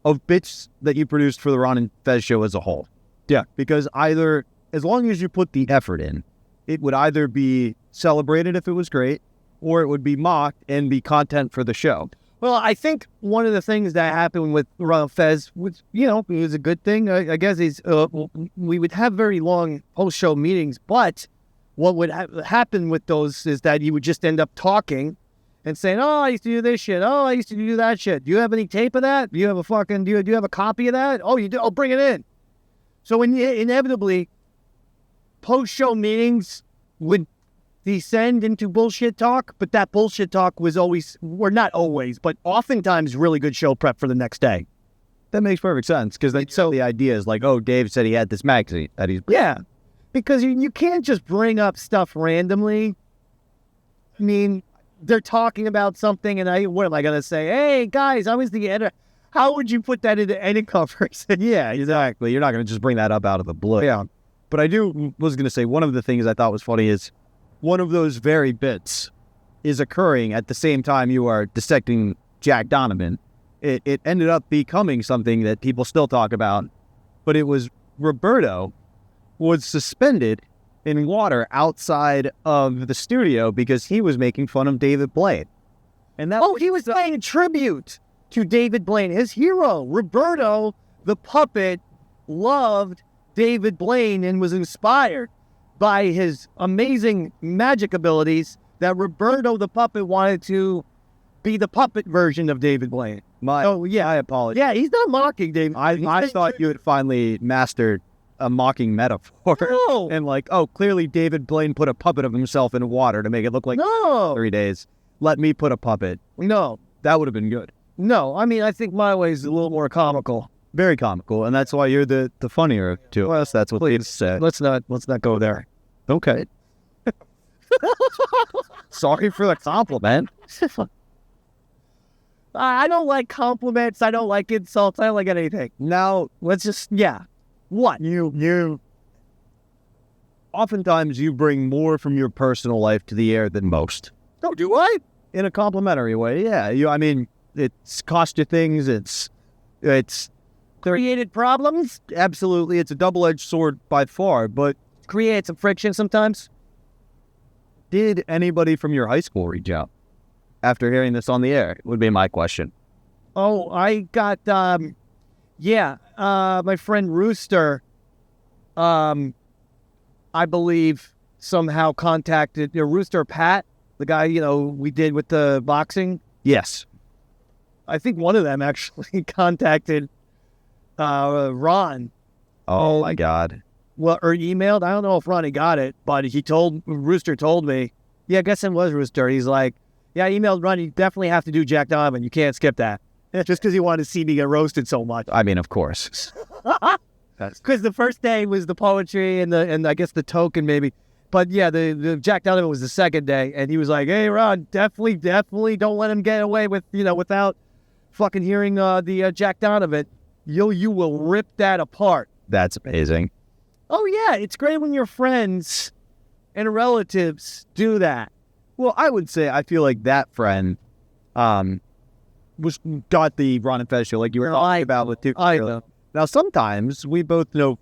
of bits that you produced for the Ron and Fez show as a whole. Yeah. Because as long as you put the effort in, it would either be celebrated if it was great, or it would be mocked and be content for the show. Well, I think one of the things that happened with Ron Fez, which, it was a good thing, I guess, is we would have very long post-show meetings, but what would happen with those is that you would just end up talking and saying, oh, I used to do this shit. Oh, I used to do that shit. Do you have any tape of that? Do you have a copy of that? Oh, you do? Oh, bring it in. So inevitably, post-show meetings would descend into bullshit talk, but that bullshit talk was not always, but oftentimes really good show prep for the next day. That makes perfect sense, because the idea is like, oh, Dave said he had this magazine that he's... Yeah, because you can't just bring up stuff randomly. I mean, they're talking about something, and what am I going to say? Hey, guys, I was the editor. How would you put that into any conversation? Yeah, exactly. You're not going to just bring that up out of the blue. Yeah. But was going to say, one of the things I thought was funny is one of those very bits is occurring at the same time you are dissecting Jack Donovan. it ended up becoming something that people still talk about. But it was Roberto was suspended in water outside of the studio because he was making fun of David Blaine. And that he was paying tribute to David Blaine, his hero. Roberto, the puppet, loved David Blaine and was inspired by his amazing magic abilities that Roberto, the puppet, wanted to be the puppet version of David Blaine. I apologize. Yeah, he's not mocking David. I thought you had finally mastered a mocking metaphor. No. And clearly David Blaine put a puppet of himself in water to make it look like 3 days. Let me put a puppet. No. That would have been good. No, I mean, I think my way is a little more comical. Very comical, and that's why you're the funnier of two of us. That's what they said. Let's not go there. Okay. Sorry for the compliment. I don't like compliments. I don't like insults. I don't like anything. Now, let's just, What? You. Oftentimes, you bring more from your personal life to the air than most. Oh, do I? In a complimentary way, yeah. It's cost you things. It's created problems. Absolutely, it's a double-edged sword by far. But create some friction sometimes. Did anybody from your high school reach out after hearing this on the air? Would be my question. Oh, I got my friend Rooster. I believe somehow contacted Rooster Pat, the guy we did with the boxing. Yes. I think one of them actually contacted Ron. Oh my God. Well, or emailed. I don't know if Ronnie got it, but Rooster told me. Yeah, I guess it was Rooster. He's like, yeah, I emailed Ronnie. You definitely have to do Jack Donovan. You can't skip that. Just because he wanted to see me get roasted so much. I mean, of course. Because the first day was the poetry and I guess the token maybe. But yeah, the Jack Donovan was the second day, and he was like, "Hey, Ron, definitely don't let him get away with without fucking hearing the Jack Donovan. You will rip that apart." That's amazing. Oh yeah, it's great when your friends and relatives do that. Well, I would say I feel like that friend, got the Ron and Fez show like you were talking about with two. I know. Now sometimes we both know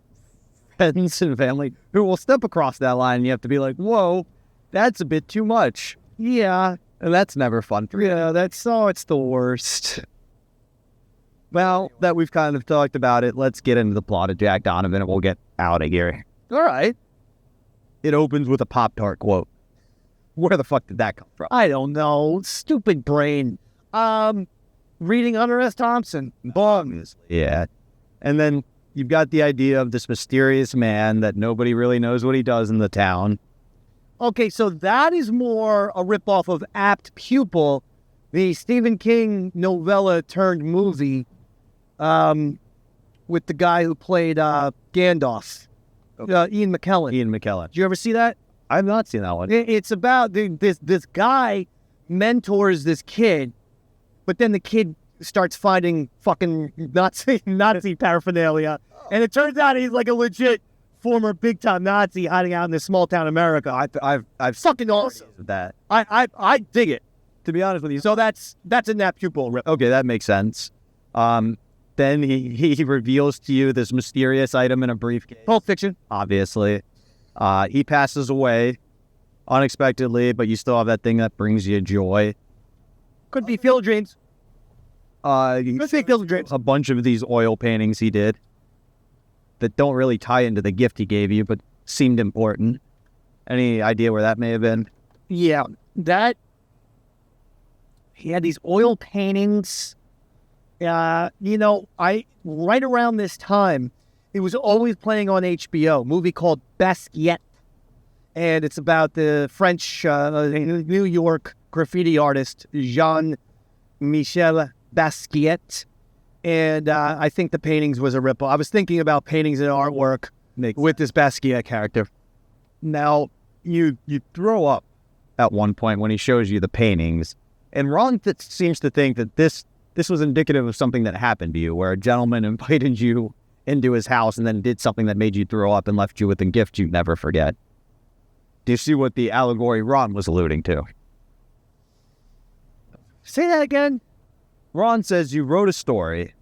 friends and family who will step across that line, and you have to be like, "Whoa, that's a bit too much." Yeah, and that's never fun for you. Yeah, it's the worst. Well, that we've kind of talked about it, let's get into the plot of Jack Donovan and we'll get out of here. All right. It opens with a Pop-Tart quote. Where the fuck did that come from? I don't know. Stupid brain. Reading Hunter S. Thompson. Bugs. Yeah. And then you've got the idea of this mysterious man that nobody really knows what he does in the town. Okay, so that is more a ripoff of Apt Pupil, the Stephen King novella turned movie with the guy who played Gandalf, Ian McKellen. Did you ever see that? I've not seen that one. It's about this guy mentors this kid, but then the kid starts finding fucking Nazi paraphernalia, and it turns out he's like a legit former big-time Nazi hiding out in this small-town America. I've fucking awesome. That. I dig it, to be honest with you. So that's a Nap Pupil rip. Okay, that makes sense. Then he reveals to you this mysterious item in a briefcase. Pulp Fiction. Obviously. He passes away unexpectedly, but you still have that thing that brings you joy. Could be Field of Dreams. Could be Field of Dreams. A bunch of these oil paintings he did that don't really tie into the gift he gave you, but seemed important. Any idea where that may have been? Yeah, he had these oil paintings. Right around this time, it was always playing on HBO, a movie called Basquiat. And it's about the French, New York graffiti artist, Jean-Michel Basquiat. And I think the paintings was a ripple. I was thinking about paintings and artwork with this Basquiat character. Now, you throw up at one point when he shows you the paintings. And Ron seems to think that this was indicative of something that happened to you, where a gentleman invited you into his house and then did something that made you throw up and left you with a gift you'd never forget. Do you see what the allegory Ron was alluding to? Say that again. Ron says you wrote a story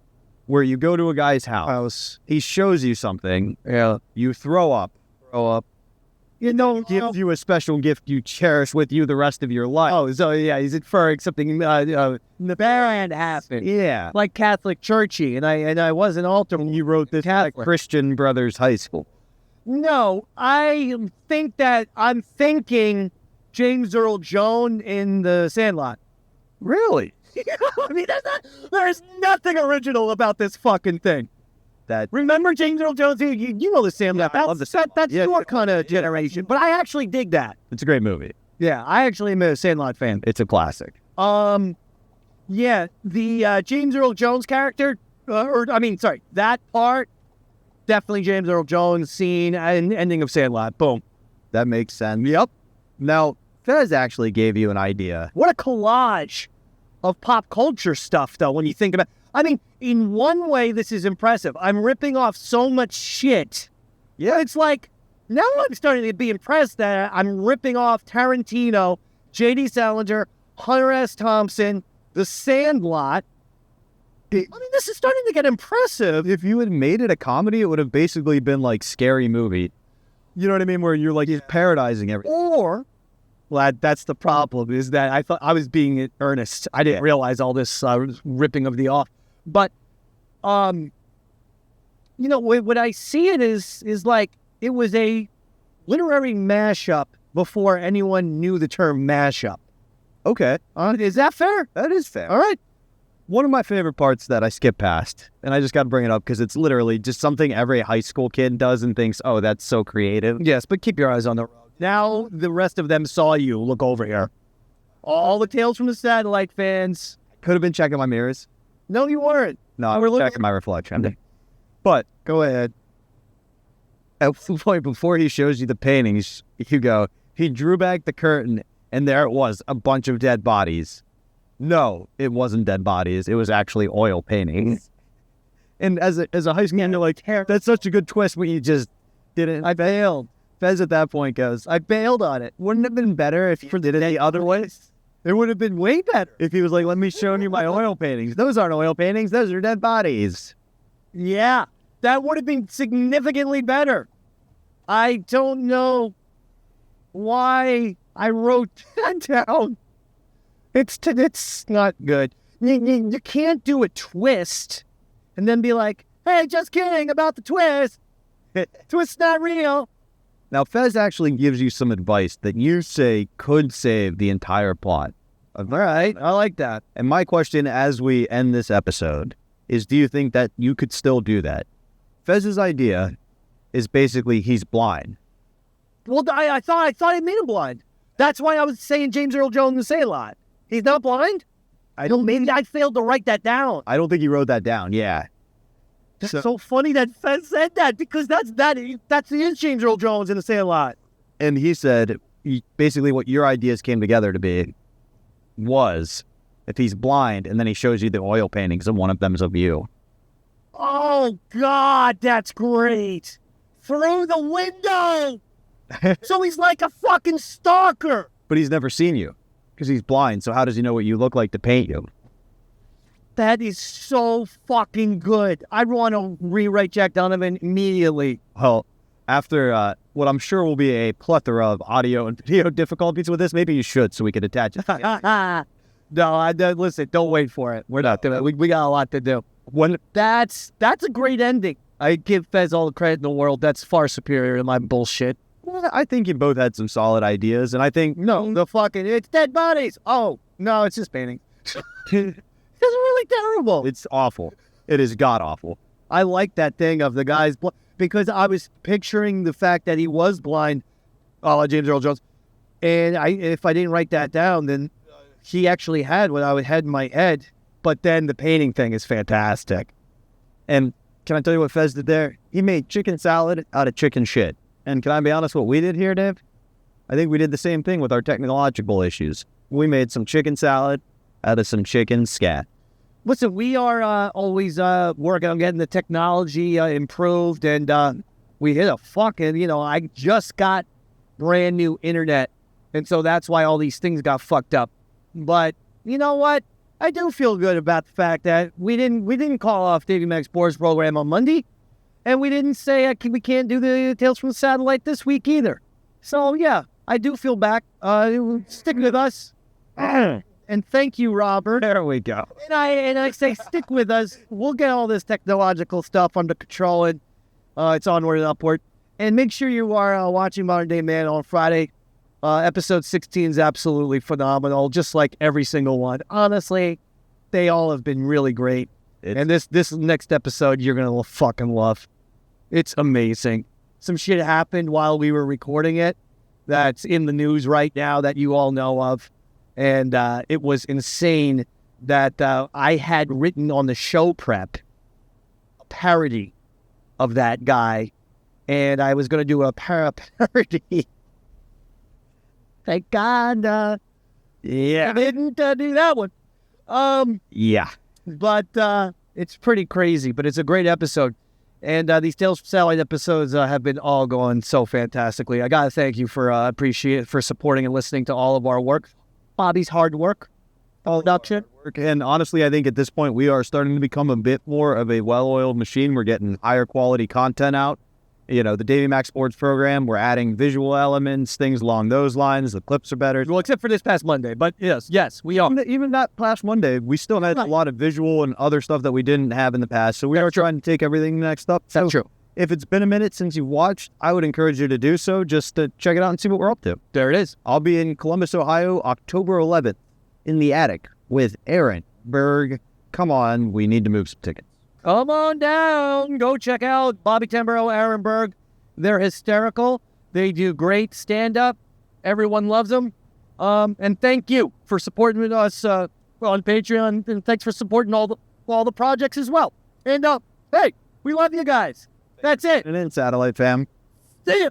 where you go to a guy's house. He shows you something. Yeah. You throw up. You know, gives you a special gift you cherish with you the rest of your life. Oh, so yeah, he's inferring something bad happened. Yeah. Like Catholic churchy, and I wasn't altering. You wrote this at Christian Brothers High School. No, I think that I'm thinking James Earl Jones in The Sandlot. Really? I mean, there's nothing original about this fucking thing. Remember James Earl Jones? You know The Sandlot. I love The Sandlot. That's your kind of generation. But I actually dig that. It's a great movie. Yeah, I actually am a Sandlot fan. It's a classic. Yeah, the James Earl Jones character, that part, definitely James Earl Jones scene and ending of Sandlot. Boom. That makes sense. Yep. Now, Fez actually gave you an idea. What a collage of pop culture stuff, though, when you think about it. I mean, in one way, this is impressive. I'm ripping off so much shit. Yeah. It's like, now I'm starting to be impressed that I'm ripping off Tarantino, J.D. Salinger, Hunter S. Thompson, The Sandlot. I mean, this is starting to get impressive. If you had made it a comedy, it would have basically been like Scary Movie. You know what I mean? Where you're like parodizing everything. Or, well, that's the problem, is that I thought I was being in earnest. I didn't realize all this ripping of the off. But, what I see it is like it was a literary mashup before anyone knew the term mashup. Okay. Is that fair? That is fair. All right. One of my favorite parts that I skip past, and I just got to bring it up because it's literally just something every high school kid does and thinks, oh, that's so creative. Yes, but keep your eyes on the road. Now the rest of them saw you. Look over here. All the Tales from the Satellite fans. Could have been checking my mirrors. No, you weren't. No, I was checking my reflection. But go ahead. At the point before he shows you the paintings, you go, he drew back the curtain, and there it was, a bunch of dead bodies. No, it wasn't dead bodies. It was actually oil paintings. And as a high school, you're like, that's such a good twist, but you just didn't. I bailed. Fez at that point goes, I bailed on it. Wouldn't it have been better if you did it the other way? It would have been way better. If he was like, let me show you my oil paintings. Those aren't oil paintings. Those are dead bodies. Yeah, that would have been significantly better. I don't know why I wrote that down. It's not good. You can't do a twist and then be like, hey, just kidding about the twist. Twist's not real. Now, Fez actually gives you some advice that you say could save the entire plot. All right, I like that. And my question as we end this episode is, do you think that you could still do that? Fez's idea is basically he's blind. Well, I thought I made him blind. That's why I was saying James Earl Jones and Sandlot. He's not blind? Maybe I failed to write that down. I don't think you wrote that down, yeah. That's so funny that Fez said that, because that's James Earl Jones in The Sandlot. And he said, basically what your ideas came together to be was, if he's blind and then he shows you the oil paintings and one of them's of you. Oh, God, that's great. Through the window. So he's like a fucking stalker. But he's never seen you because he's blind. So how does he know what you look like to paint you? That is so fucking good. I want to rewrite Jack Donovan immediately. Well, after what I'm sure will be a plethora of audio and video difficulties with this, maybe you should so we can attach it. No, listen, don't wait for it. We're not doing it. We got a lot to do. That's a great ending. I give Fez all the credit in the world. That's far superior to my bullshit. Well, I think you both had some solid ideas, and I think... No, it's dead bodies. Oh, no, it's just painting. It's really terrible. It's awful. It is god-awful. I like that thing of the guy's... because I was picturing the fact that he was blind, James Earl Jones, and if I didn't write that down, then he actually had what I had in my head, but then the painting thing is fantastic. And can I tell you what Fez did there? He made chicken salad out of chicken shit. And can I be honest what we did here, Dave? I think we did the same thing with our technological issues. We made some chicken salad out of some chicken scat. Listen, we are always working on getting the technology improved, and we hit a fucking, I just got brand new internet, and so that's why all these things got fucked up. But you know what? I do feel good about the fact that we didn't call off Davey Mac Sports program on Monday, and we didn't say we can't do the Tales from the Satellite this week either. So yeah, I do feel back. Stick with us, and thank you, Robert. There we go. And I say stick with us. We'll get all this technological stuff under control, and it's onward and upward. And make sure you are watching Modern Day Man on Friday. Episode 16 is absolutely phenomenal, just like every single one. Honestly, they all have been really great. And this next episode, you're going to fucking love. It's amazing. Some shit happened while we were recording it that's in the news right now that you all know of. And it was insane that I had written on the show prep a parody of that guy. And I was going to do a parody. Thank God. I didn't do that one. Yeah. But it's pretty crazy, but it's a great episode. And these Tales from Satellite episodes have been all going so fantastically. I got to thank you for supporting and listening to all of our work. Bobby's hard work. Production. And honestly, I think at this point, we are starting to become a bit more of a well-oiled machine. We're getting higher quality content out. You know, the Davey Mac Sports program, we're adding visual elements, things along those lines. The clips are better. Well, except for this past Monday. But yes, we are. Even that past Monday, we still had a lot of visual and other stuff that we didn't have in the past. So we are trying to take everything next up. That's true. If it's been a minute since you watched, I would encourage you to do so just to check it out and see what we're up to. There it is. I'll be in Columbus, Ohio, October 11th in the attic with Aaron Berg. Come on, we need to move some tickets. Come on down. Go check out Bobby Tamburo, Aaron Berg. They're hysterical. They do great stand-up. Everyone loves them. And thank you for supporting us on Patreon. And thanks for supporting all the projects as well. And hey, we love you guys. That's it. And then Satellite Fam. See ya.